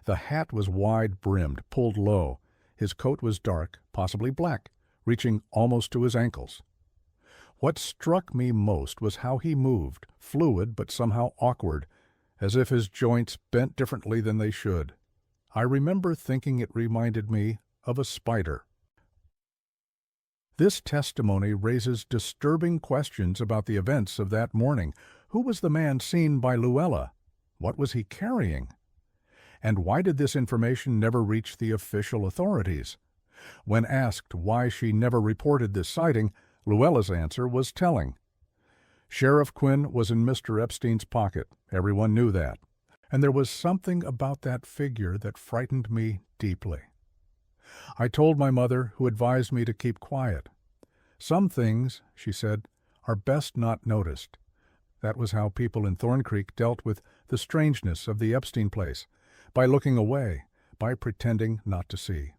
A: The hat was wide-brimmed, pulled low. His coat was dark, possibly black, reaching almost to his ankles. What struck me most was how he moved, fluid but somehow awkward, as if his joints bent differently than they should. I remember thinking it reminded me of a spider." This testimony raises disturbing questions about the events of that morning. Who was the man seen by Luella? What was he carrying? And why did this information never reach the official authorities? When asked why she never reported this sighting, Luella's answer was telling. Sheriff Quinn was in Mr. Epstein's pocket. Everyone knew that. And there was something about that figure that frightened me deeply. I told my mother, who advised me to keep quiet. "Some things," she said, "are best not noticed." That was how people in Thorn Creek dealt with the strangeness of the Epstein place, by looking away, by pretending not to see.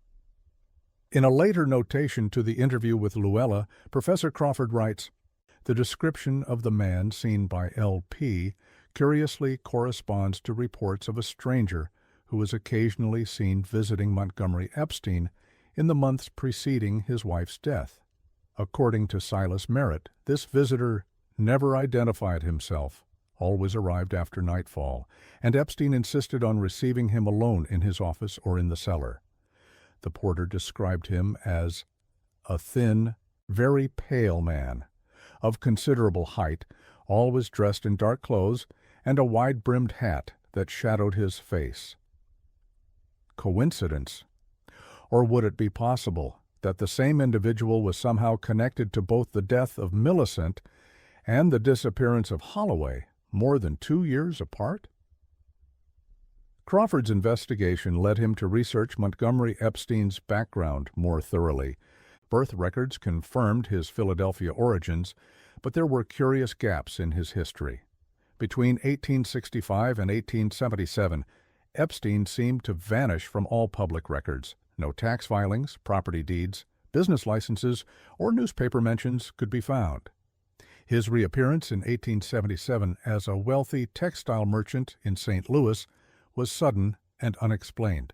A: In a later notation to the interview with Luella, Professor Crawford writes, "The description of the man seen by L.P. curiously corresponds to reports of a stranger who was occasionally seen visiting Montgomery Epstein in the months preceding his wife's death. According to Silas Merritt, this visitor never identified himself, always arrived after nightfall, and Epstein insisted on receiving him alone in his office or in the cellar. The porter described him as a thin, very pale man, of considerable height, always dressed in dark clothes, and a wide-brimmed hat that shadowed his face." Coincidence? Or would it be possible that the same individual was somehow connected to both the death of Millicent and the disappearance of Holloway, more than 2 years apart? Crawford's investigation led him to research Montgomery Epstein's background more thoroughly. Birth records confirmed his Philadelphia origins, but there were curious gaps in his history. Between 1865 and 1877, Epstein seemed to vanish from all public records. No tax filings, property deeds, business licenses, or newspaper mentions could be found. His reappearance in 1877 as a wealthy textile merchant in St. Louis was sudden and unexplained.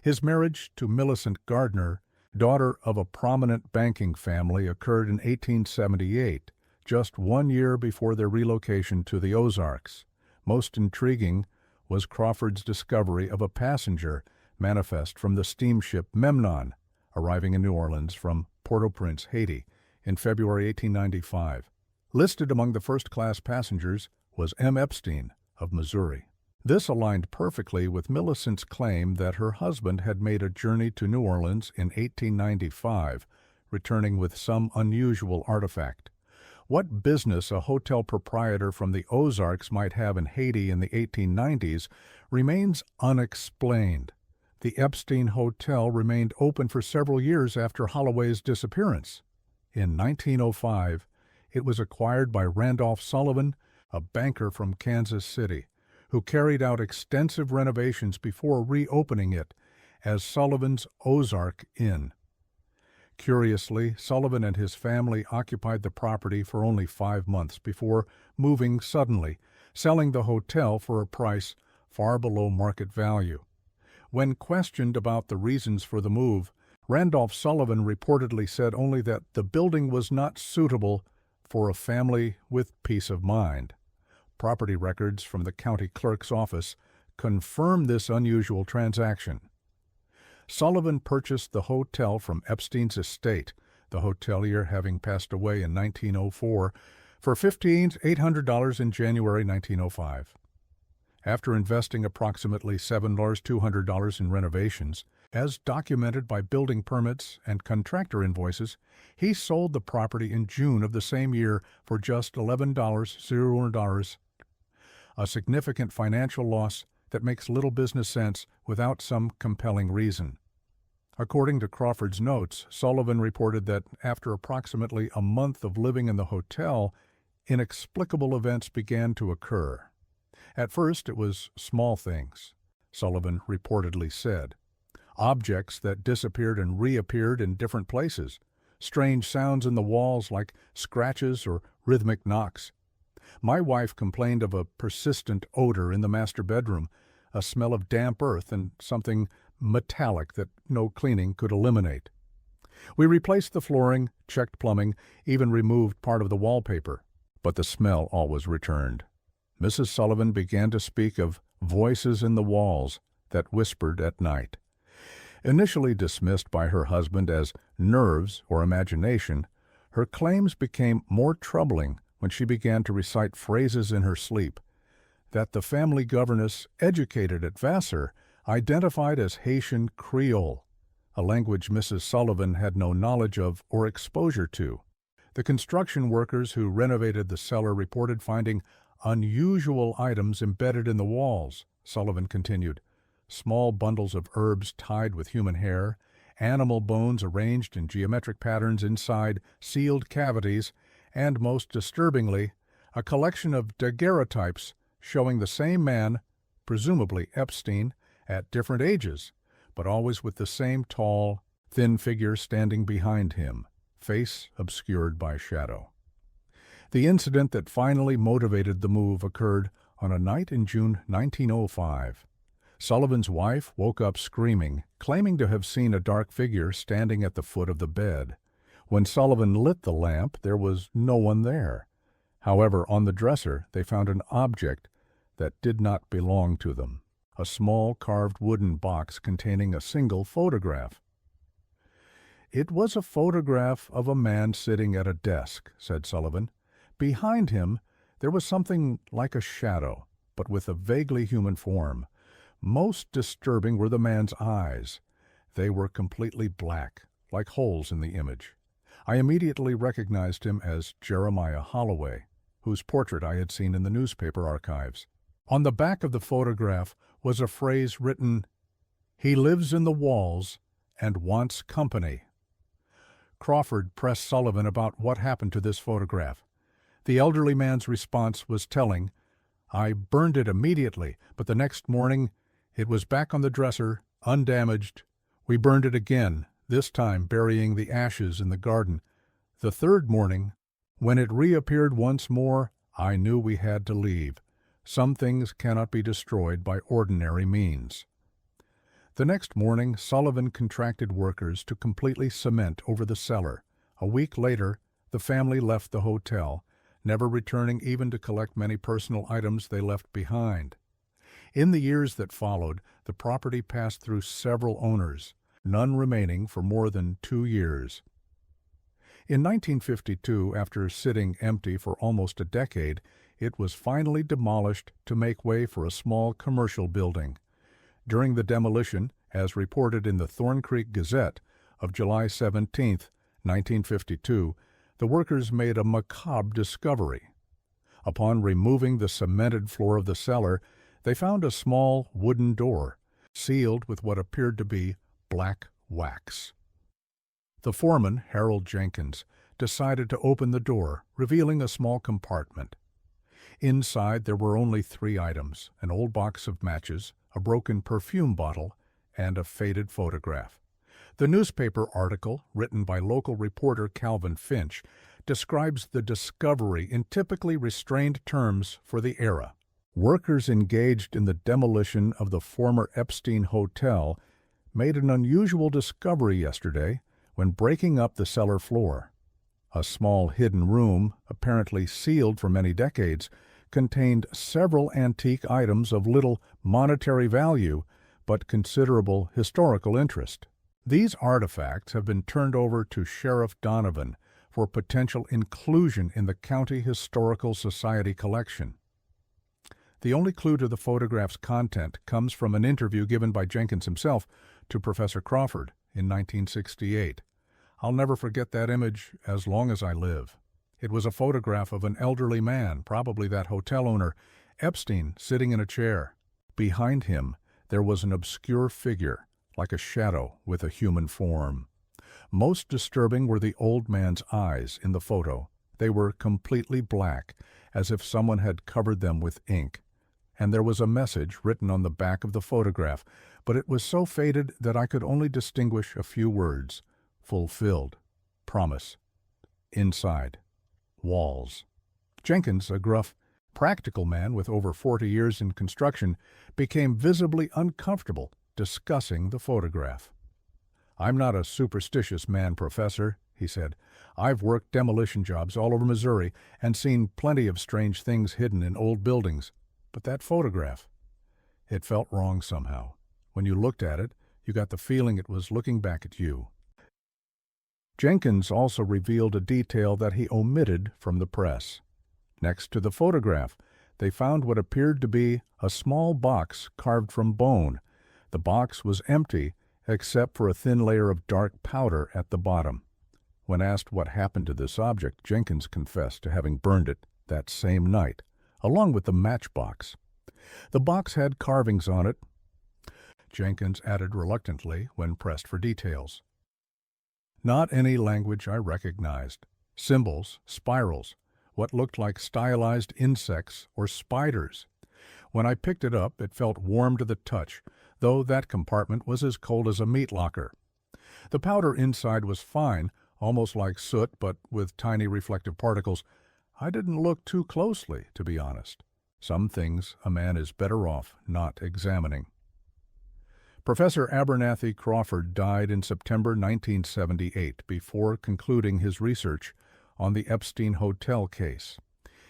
A: His marriage to Millicent Gardner, daughter of a prominent banking family, occurred in 1878, just 1 year before their relocation to the Ozarks. Most intriguing was Crawford's discovery of a passenger manifest from the steamship Memnon, arriving in New Orleans from Port-au-Prince, Haiti, in February 1895. Listed among the first-class passengers was M. Epstein of Missouri. This aligned perfectly with Millicent's claim that her husband had made a journey to New Orleans in 1895, returning with some unusual artifact. What business a hotel proprietor from the Ozarks might have in Haiti in the 1890s remains unexplained. The Epstein Hotel remained open for several years after Holloway's disappearance. In 1905, it was acquired by Randolph Sullivan, a banker from Kansas City, who carried out extensive renovations before reopening it as Sullivan's Ozark Inn. Curiously, Sullivan and his family occupied the property for only 5 months before moving suddenly, selling the hotel for a price far below market value. When questioned about the reasons for the move, Randolph Sullivan reportedly said only that the building was not suitable for a family with peace of mind. Property records from the county clerk's office confirm this unusual transaction. Sullivan purchased the hotel from Epstein's estate, the hotelier having passed away in 1904, for $1,800 in January 1905. After investing approximately $7,200 in renovations, as documented by building permits and contractor invoices, he sold the property in June of the same year for just $11,000, a significant financial loss that makes little business sense without some compelling reason. According to Crawford's notes, Sullivan reported that after approximately a month of living in the hotel, inexplicable events began to occur. At first, it was small things, Sullivan reportedly said. Objects that disappeared and reappeared in different places, strange sounds in the walls like scratches or rhythmic knocks. My wife complained of a persistent odor in the master bedroom, a smell of damp earth and something metallic that no cleaning could eliminate. We replaced the flooring, checked plumbing, even removed part of the wallpaper, but the smell always returned. Mrs. Sullivan began to speak of voices in the walls that whispered at night. Initially dismissed by her husband as nerves or imagination, her claims became more troubling when she began to recite phrases in her sleep that the family governess educated at Vassar identified as Haitian Creole, a language Mrs. Sullivan had no knowledge of or exposure to. The construction workers who renovated the cellar reported finding unusual items embedded in the walls, Sullivan continued. Small bundles of herbs tied with human hair, animal bones arranged in geometric patterns inside sealed cavities, and, most disturbingly, a collection of daguerreotypes showing the same man, presumably Epstein, at different ages, but always with the same tall, thin figure standing behind him, face obscured by shadow. The incident that finally motivated the move occurred on a night in June 1905. Sullivan's wife woke up screaming, claiming to have seen a dark figure standing at the foot of the bed. When Sullivan lit the lamp, there was no one there. However, on the dresser, they found an object that did not belong to them, a small carved wooden box containing a single photograph. It was a photograph of a man sitting at a desk, said Sullivan. Behind him, there was something like a shadow, but with a vaguely human form. Most disturbing were the man's eyes. They were completely black, like holes in the image. I immediately recognized him as Jeremiah Holloway, whose portrait I had seen in the newspaper archives. On the back of the photograph was a phrase written, "He lives in the walls and wants company." Crawford pressed Sullivan about what happened to this photograph. The elderly man's response was telling. "I burned it immediately, but the next morning it was back on the dresser, undamaged. We burned it again, this time burying the ashes in the garden. The third morning, when it reappeared once more, I knew we had to leave. Some things cannot be destroyed by ordinary means." The next morning, Sullivan contracted workers to completely cement over the cellar. A week later, the family left the hotel, never returning even to collect many personal items they left behind. In the years that followed, the property passed through several owners, none remaining for more than 2 years. In 1952, after sitting empty for almost a decade, it was finally demolished to make way for a small commercial building. During the demolition, as reported in the Thorn Creek Gazette of July 17, 1952, the workers made a macabre discovery. Upon removing the cemented floor of the cellar, they found a small wooden door, sealed with what appeared to be black wax. The foreman, Harold Jenkins, decided to open the door, revealing a small compartment. Inside there were only 3 items: an old box of matches, a broken perfume bottle, and a faded photograph. The newspaper article, written by local reporter Calvin Finch, describes the discovery in typically restrained terms for the era. Workers engaged in the demolition of the former Epstein Hotel made an unusual discovery yesterday when breaking up the cellar floor. A small hidden room, apparently sealed for many decades, contained several antique items of little monetary value but considerable historical interest. These artifacts have been turned over to Sheriff Donovan for potential inclusion in the County Historical Society collection. The only clue to the photograph's content comes from an interview given by Jenkins himself to Professor Crawford in 1968. I'll never forget that image as long as I live. It was a photograph of an elderly man, probably that hotel owner, Epstein, sitting in a chair. Behind him, there was an obscure figure, like a shadow with a human form. Most disturbing were the old man's eyes in the photo. They were completely black, as if someone had covered them with ink. And there was a message written on the back of the photograph, but it was so faded that I could only distinguish a few words: fulfilled, promise, inside, walls. Jenkins, a gruff, practical man with over 40 years in construction, became visibly uncomfortable discussing the photograph. "I'm not a superstitious man, Professor," he said. "I've worked demolition jobs all over Missouri and seen plenty of strange things hidden in old buildings. But that photograph, it felt wrong somehow. When you looked at it, you got the feeling it was looking back at you." Jenkins also revealed a detail that he omitted from the press. Next to the photograph, they found what appeared to be a small box carved from bone. The box was empty, except for a thin layer of dark powder at the bottom. When asked what happened to this object, Jenkins confessed to having burned it that same night, along with the matchbox. The box had carvings on it, Jenkins added reluctantly when pressed for details. Not any language I recognized. Symbols, spirals, what looked like stylized insects or spiders. When I picked it up, it felt warm to the touch, though that compartment was as cold as a meat locker. The powder inside was fine, almost like soot, but with tiny reflective particles. I didn't look too closely, to be honest. Some things a man is better off not examining. Professor Abernathy Crawford died in September 1978 before concluding his research on the Epstein Hotel case.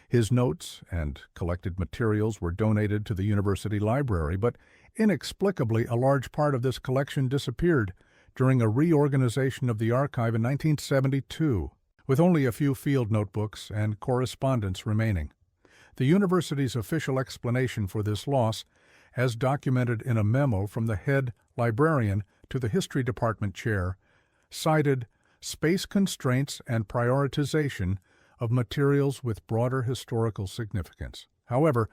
A: His notes and collected materials were donated to the university library, but inexplicably a large part of this collection disappeared during a reorganization of the archive in 1972, with only a few field notebooks and correspondence remaining. The university's official explanation for this loss, as documented in a memo from the head librarian to the history department chair, cited space constraints and prioritization of materials with broader historical significance. However,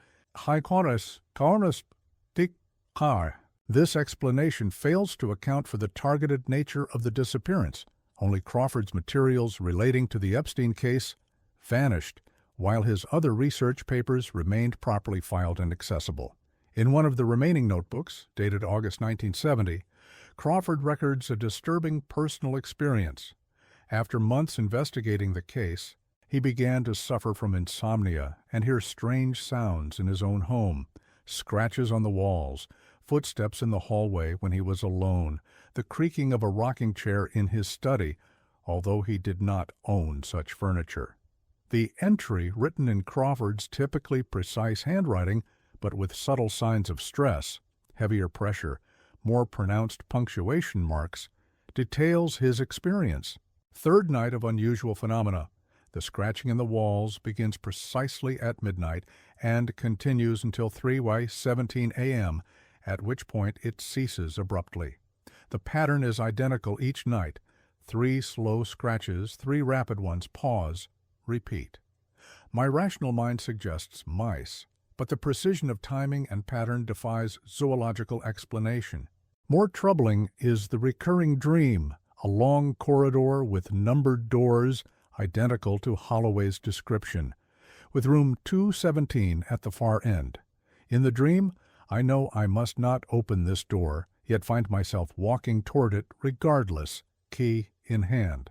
A: this explanation fails to account for the targeted nature of the disappearance. Only Crawford's materials relating to the Epstein case vanished, while his other research papers remained properly filed and accessible. In one of the remaining notebooks, dated August 1970, Crawford records a disturbing personal experience. After months investigating the case, he began to suffer from insomnia and hear strange sounds in his own home, scratches on the walls, footsteps in the hallway when he was alone, the creaking of a rocking chair in his study, although he did not own such furniture. The entry, written in Crawford's typically precise handwriting, but with subtle signs of stress, heavier pressure, more pronounced punctuation marks, details his experience. Third night of unusual phenomena. The scratching in the walls begins precisely at midnight and continues until 3:17 a.m., at which point it ceases abruptly. The pattern is identical each night. 3 slow scratches, 3 rapid ones, pause, repeat. My rational mind suggests mice, but the precision of timing and pattern defies zoological explanation. More troubling is the recurring dream, a long corridor with numbered doors identical to Holloway's description, with room 217 at the far end. In the dream, I know I must not open this door, yet find myself walking toward it regardless, key in hand.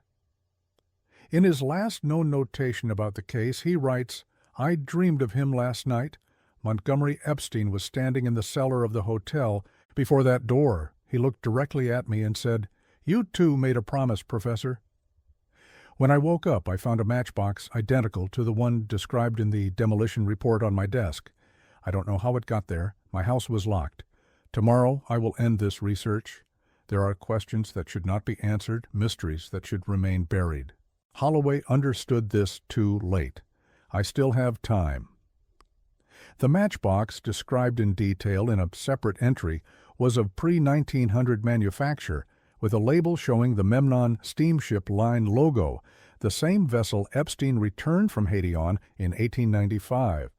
A: In his last known notation about the case, he writes, "I dreamed of him last night. Montgomery Epstein was standing in the cellar of the hotel. Before that door, he looked directly at me and said, 'You too made a promise, Professor.' When I woke up, I found a matchbox identical to the one described in the demolition report on my desk. I don't know how it got there. My house was locked. Tomorrow I will end this research. There are questions that should not be answered, mysteries that should remain buried. Holloway understood this too late. I still have time." The matchbox, described in detail in a separate entry, was of pre-1900 manufacture, with a label showing the Memnon Steamship Line logo, the same vessel Epstein returned from Haiti on in 1895.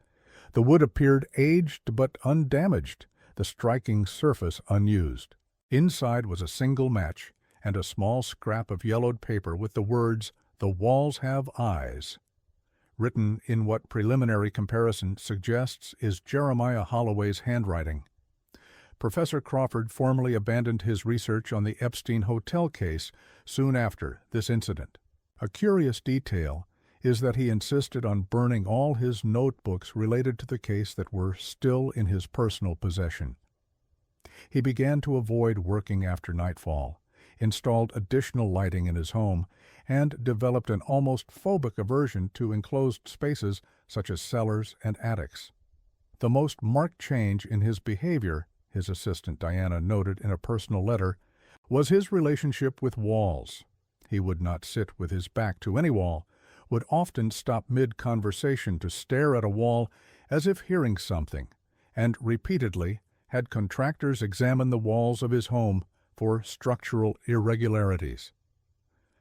A: The wood appeared aged but undamaged, the striking surface unused. Inside was a single match and a small scrap of yellowed paper with the words, "The walls have eyes," written in what preliminary comparison suggests is Jeremiah Holloway's handwriting. Professor Crawford formally abandoned his research on the Epstein hotel case soon after this incident. A curious detail is that he insisted on burning all his notebooks related to the case that were still in his personal possession. He began to avoid working after nightfall, installed additional lighting in his home, and developed an almost phobic aversion to enclosed spaces such as cellars and attics. The most marked change in his behavior, his assistant Diana noted in a personal letter, was his relationship with walls. He would not sit with his back to any wall, would often stop mid-conversation to stare at a wall as if hearing something, and repeatedly had contractors examine the walls of his home for structural irregularities.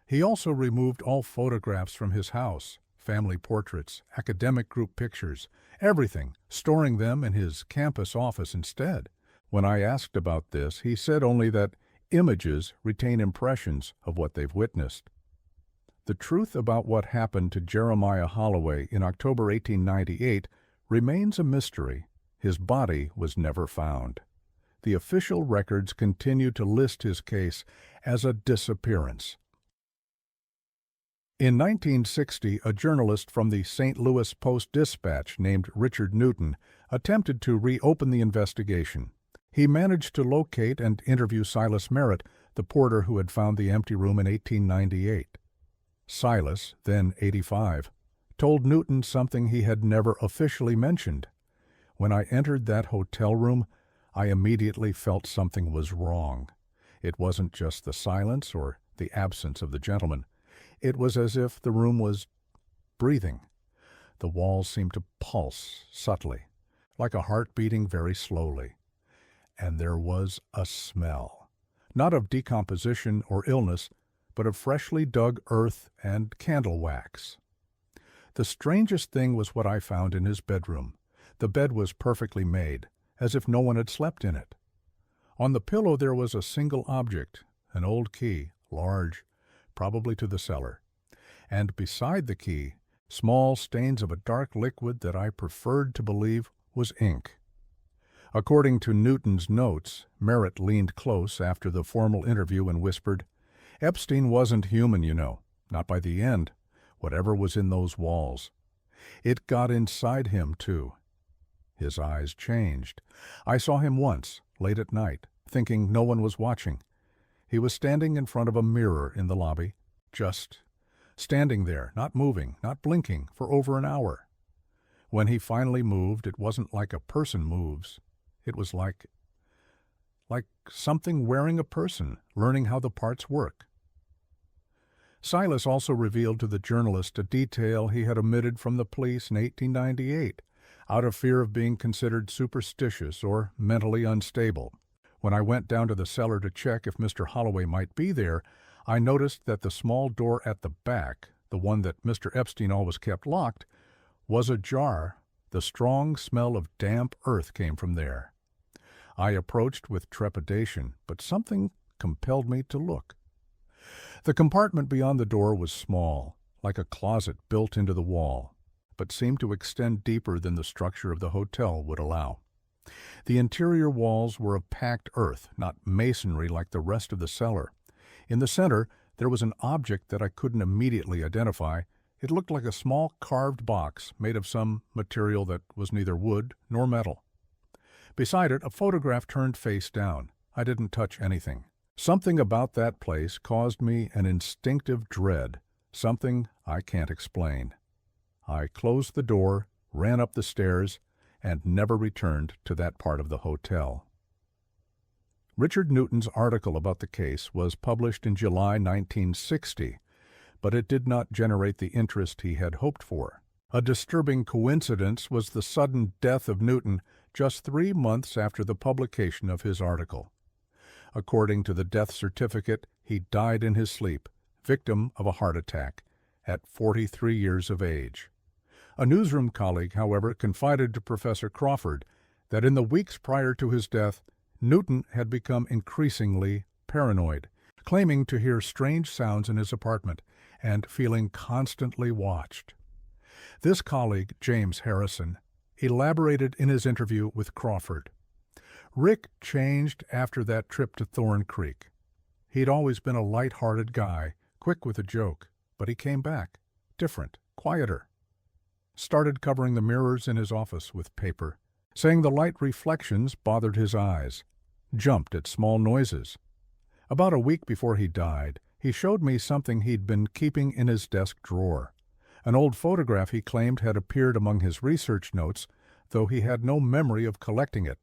A: He also removed all photographs from his house, family portraits, academic group pictures, everything, storing them in his campus office instead. When I asked about this, he said only that images retain impressions of what they've witnessed. The truth about what happened to Jeremiah Holloway in October 1898 remains a mystery. His body was never found. The official records continue to list his case as a disappearance. In 1960, a journalist from the St. Louis Post-Dispatch named Richard Newton attempted to reopen the investigation. He managed to locate and interview Silas Merritt, the porter who had found the empty room in 1898. Silas, then 85, told Newton something he had never officially mentioned. "When I entered that hotel room, I immediately felt something was wrong. It wasn't just the silence or the absence of the gentleman. It was as if the room was breathing. The walls seemed to pulse subtly, like a heart beating very slowly. And there was a smell, not of decomposition or illness, but of freshly dug earth and candle wax. The strangest thing was what I found in his bedroom. The bed was perfectly made, as if no one had slept in it. On the pillow there was a single object, an old key, large, probably to the cellar. And beside the key, small stains of a dark liquid that I preferred to believe was ink. According to Newton's notes, Merritt leaned close after the formal interview and whispered, "Epstein wasn't human, you know, not by the end, whatever was in those walls. It got inside him, too." His eyes changed. I saw him once, late at night, thinking no one was watching. He was standing in front of a mirror in the lobby, just standing there, not moving, not blinking, for over an hour. When he finally moved, it wasn't like a person moves. It was like something wearing a person, learning how the parts work. Silas also revealed to the journalist a detail he had omitted from the police in 1898, out of fear of being considered superstitious or mentally unstable. When I went down to the cellar to check if Mr. Holloway might be there, I noticed that the small door at the back, the one that Mr. Epstein always kept locked, was ajar. The strong smell of damp earth came from there. I approached with trepidation, but something compelled me to look. The compartment beyond the door was small, like a closet built into the wall, but seemed to extend deeper than the structure of the hotel would allow. The interior walls were of packed earth, not masonry like the rest of the cellar. In the center, there was an object that I couldn't immediately identify. It looked like a small carved box made of some material that was neither wood nor metal. Beside it, a photograph turned face down. I didn't touch anything. Something about that place caused me an instinctive dread, something I can't explain. I closed the door, ran up the stairs, and never returned to that part of the hotel. Richard Newton's article about the case was published in July 1960, but it did not generate the interest he had hoped for. A disturbing coincidence was the sudden death of Newton just 3 months after the publication of his article. According to the death certificate, he died in his sleep, victim of a heart attack, at 43 years of age. A newsroom colleague, however, confided to Professor Crawford that in the weeks prior to his death, Newton had become increasingly paranoid, claiming to hear strange sounds in his apartment and feeling constantly watched. This colleague, James Harrison, elaborated in his interview with Crawford. Rick changed after that trip to Thorn Creek. He'd always been a light-hearted guy, quick with a joke, but he came back, different, quieter. Started covering the mirrors in his office with paper, saying the light reflections bothered his eyes, jumped at small noises. About a week before he died, he showed me something he'd been keeping in his desk drawer. An old photograph he claimed had appeared among his research notes, though he had no memory of collecting it.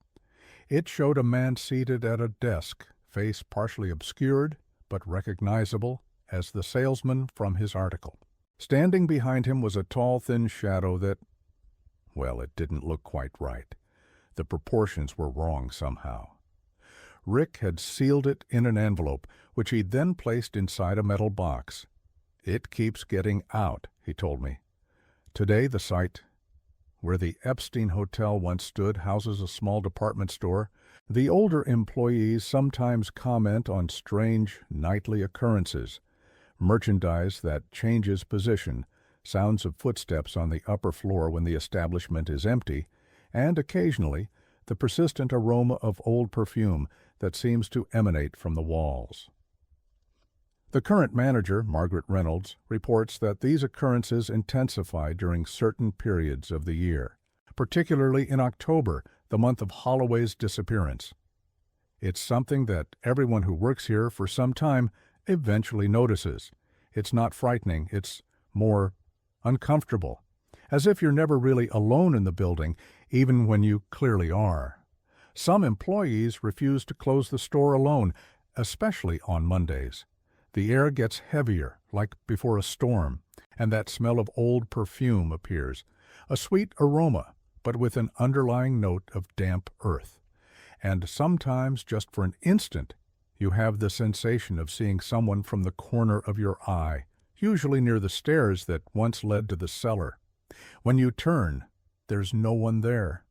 A: It showed a man seated at a desk, face partially obscured, but recognizable as the salesman from his article. Standing behind him was a tall, thin shadow that, well, it didn't look quite right. The proportions were wrong somehow. Rick had sealed it in an envelope, which he then placed inside a metal box. "It keeps getting out," he told me. Today, the site where the Epstein Hotel once stood houses a small department store. The older employees sometimes comment on strange nightly occurrences, merchandise that changes position, sounds of footsteps on the upper floor when the establishment is empty, and occasionally the persistent aroma of old perfume that seems to emanate from the walls. The current manager, Margaret Reynolds, reports that these occurrences intensify during certain periods of the year, particularly in October, the month of Holloway's disappearance. It's something that everyone who works here for some time eventually notices. It's not frightening, it's more uncomfortable, as if you're never really alone in the building, even when you clearly are. Some employees refuse to close the store alone, especially on Mondays. The air gets heavier, like before a storm, and that smell of old perfume appears, a sweet aroma, but with an underlying note of damp earth. And sometimes, just for an instant, you have the sensation of seeing someone from the corner of your eye, usually near the stairs that once led to the cellar. When you turn, there's no one there.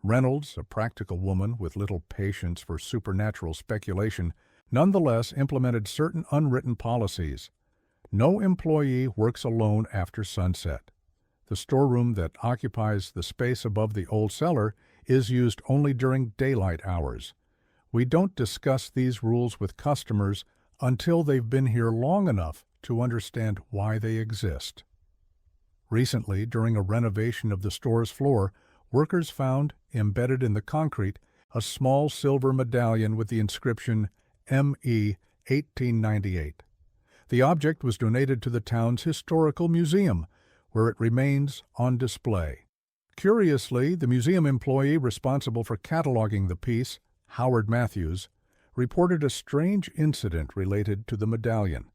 A: Reynolds, a practical woman with little patience for supernatural speculation, nonetheless implemented certain unwritten policies. No employee works alone after sunset. The storeroom that occupies the space above the old cellar is used only during daylight hours. We don't discuss these rules with customers until they've been here long enough to understand why they exist. Recently, during a renovation of the store's floor, workers found, embedded in the concrete, a small silver medallion with the inscription M.E. 1898. The object was donated to the town's historical museum, where it remains on display. Curiously, the museum employee responsible for cataloging the piece, Howard Matthews, reported a strange incident related to the medallion.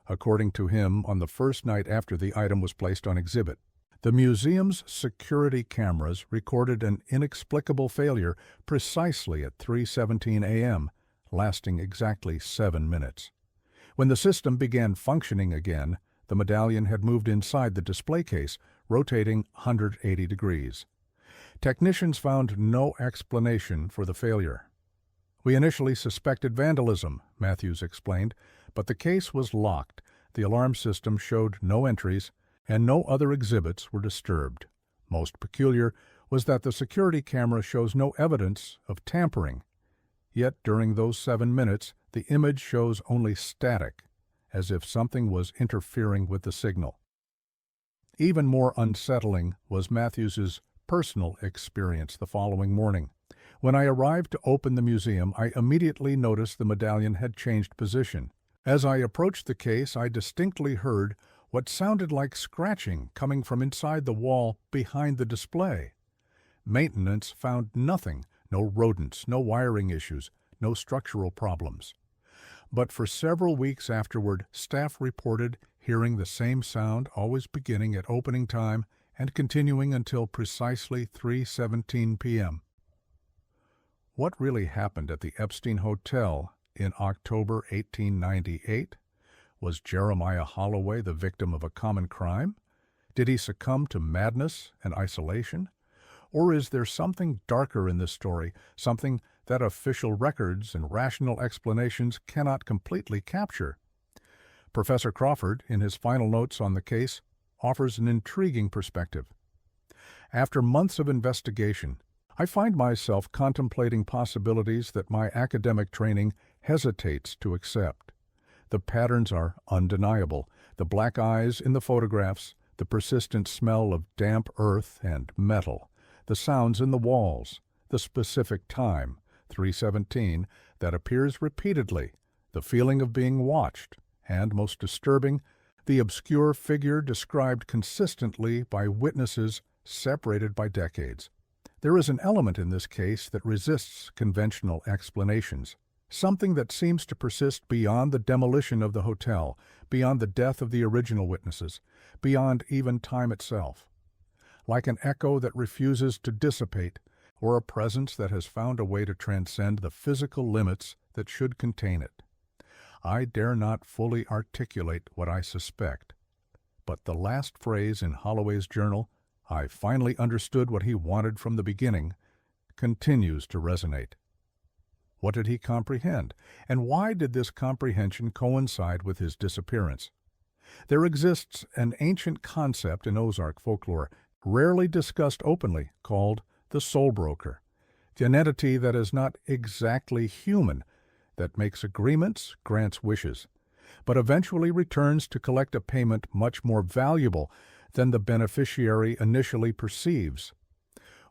A: According to him, on the first night after the item was placed on exhibit, the museum's security cameras recorded an inexplicable failure precisely at 3:17 a.m., lasting exactly 7 minutes. When the system began functioning again, the medallion had moved inside the display case, rotating 180 degrees. Technicians found no explanation for the failure. "We initially suspected vandalism," Matthews explained, but the case was locked, the alarm system showed no entries, and no other exhibits were disturbed. Most peculiar was that the security camera shows no evidence of tampering. Yet during those 7 minutes, the image shows only static, as if something was interfering with the signal. Even more unsettling was Matthews's personal experience the following morning. When I arrived to open the museum, I immediately noticed the medallion had changed position. As I approached the case, I distinctly heard what sounded like scratching coming from inside the wall behind the display. Maintenance found nothing. No rodents, no wiring issues, no structural problems. But for several weeks afterward, staff reported hearing the same sound always beginning at opening time and continuing until precisely 3:17 p.m. What really happened at the Epstein Hotel in October 1898? Was Jeremiah Holloway the victim of a common crime? Did he succumb to madness and isolation? Or is there something darker in this story, something that official records and rational explanations cannot completely capture? Professor Crawford, in his final notes on the case, offers an intriguing perspective. After months of investigation, I find myself contemplating possibilities that my academic training hesitates to accept. The patterns are undeniable. The black eyes in the photographs, the persistent smell of damp earth and metal, the sounds in the walls, the specific time, 3:17, that appears repeatedly, the feeling of being watched, and, most disturbing, the obscure figure described consistently by witnesses separated by decades. There is an element in this case that resists conventional explanations, something that seems to persist beyond the demolition of the hotel, beyond the death of the original witnesses, beyond even time itself. Like an echo that refuses to dissipate, or a presence that has found a way to transcend the physical limits that should contain it. I dare not fully articulate what I suspect, but the last phrase in Holloway's journal, "I finally understood what he wanted from the beginning," continues to resonate. What did he comprehend, and why did this comprehension coincide with his disappearance? There exists an ancient concept in Ozark folklore, rarely discussed openly, called the soul broker, an entity that is not exactly human, that makes agreements, grants wishes, but eventually returns to collect a payment much more valuable than the beneficiary initially perceives.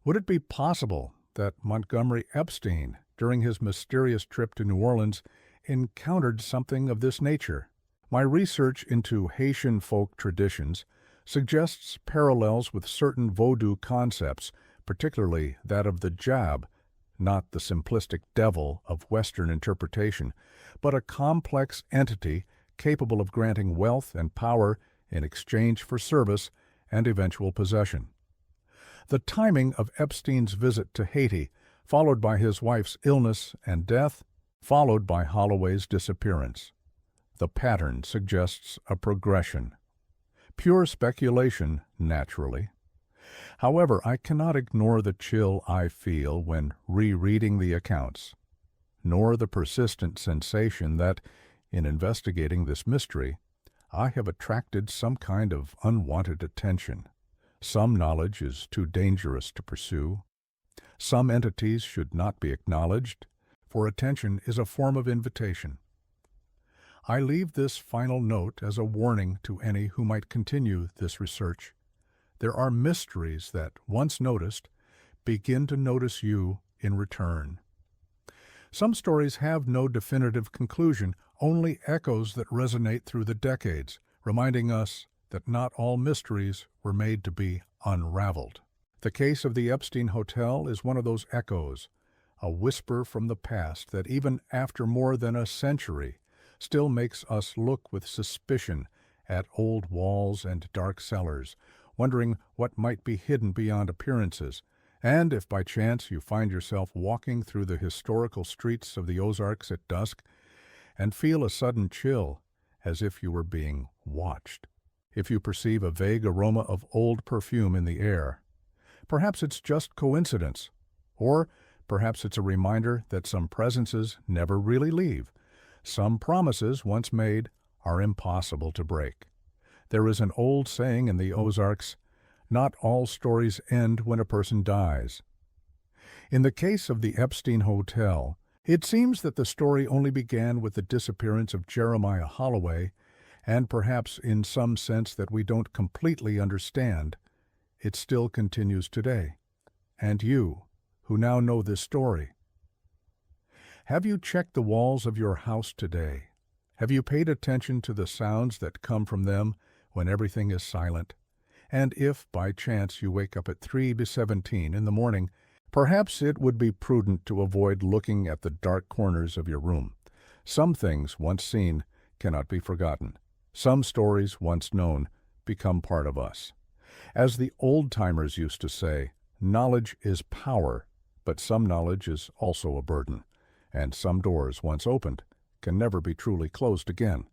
A: Would it be possible that Montgomery Epstein, during his mysterious trip to New Orleans, encountered something of this nature? My research into Haitian folk traditions suggests parallels with certain Vodou concepts, particularly that of the jab, not the simplistic devil of Western interpretation, but a complex entity capable of granting wealth and power in exchange for service and eventual possession. The timing of Epstein's visit to Haiti, followed by his wife's illness and death, followed by Holloway's disappearance. The pattern suggests a progression. Pure speculation, naturally. However, I cannot ignore the chill I feel when rereading the accounts, nor the persistent sensation that, in investigating this mystery, I have attracted some kind of unwanted attention. Some knowledge is too dangerous to pursue. Some entities should not be acknowledged, for attention is a form of invitation. I leave this final note as a warning to any who might continue this research. There are mysteries that, once noticed, begin to notice you in return. Some stories have no definitive conclusion, only echoes that resonate through the decades, reminding us that not all mysteries were made to be unraveled. The case of the Epstein Hotel is one of those echoes, a whisper from the past that even after more than a century still makes us look with suspicion at old walls and dark cellars, wondering what might be hidden beyond appearances, and if by chance you find yourself walking through the historical streets of the Ozarks at dusk and feel a sudden chill, as if you were being watched. If you perceive a vague aroma of old perfume in the air, perhaps it's just coincidence, or perhaps it's a reminder that some presences never really leave. Some promises once made are impossible to break. There is an old saying in the Ozarks, "Not all stories end when a person dies." In the case of the Epstein Hotel, it seems that the story only began with the disappearance of Jeremiah Holloway, and perhaps in some sense that we don't completely understand, it still continues today. And you, who now know this story, have you checked the walls of your house today? Have you paid attention to the sounds that come from them when everything is silent? And if, by chance, you wake up at 3:17 in the morning, perhaps it would be prudent to avoid looking at the dark corners of your room. Some things, once seen, cannot be forgotten. Some stories, once known, become part of us. As the old-timers used to say, knowledge is power, but some knowledge is also a burden, and some doors, once opened, can never be truly closed again.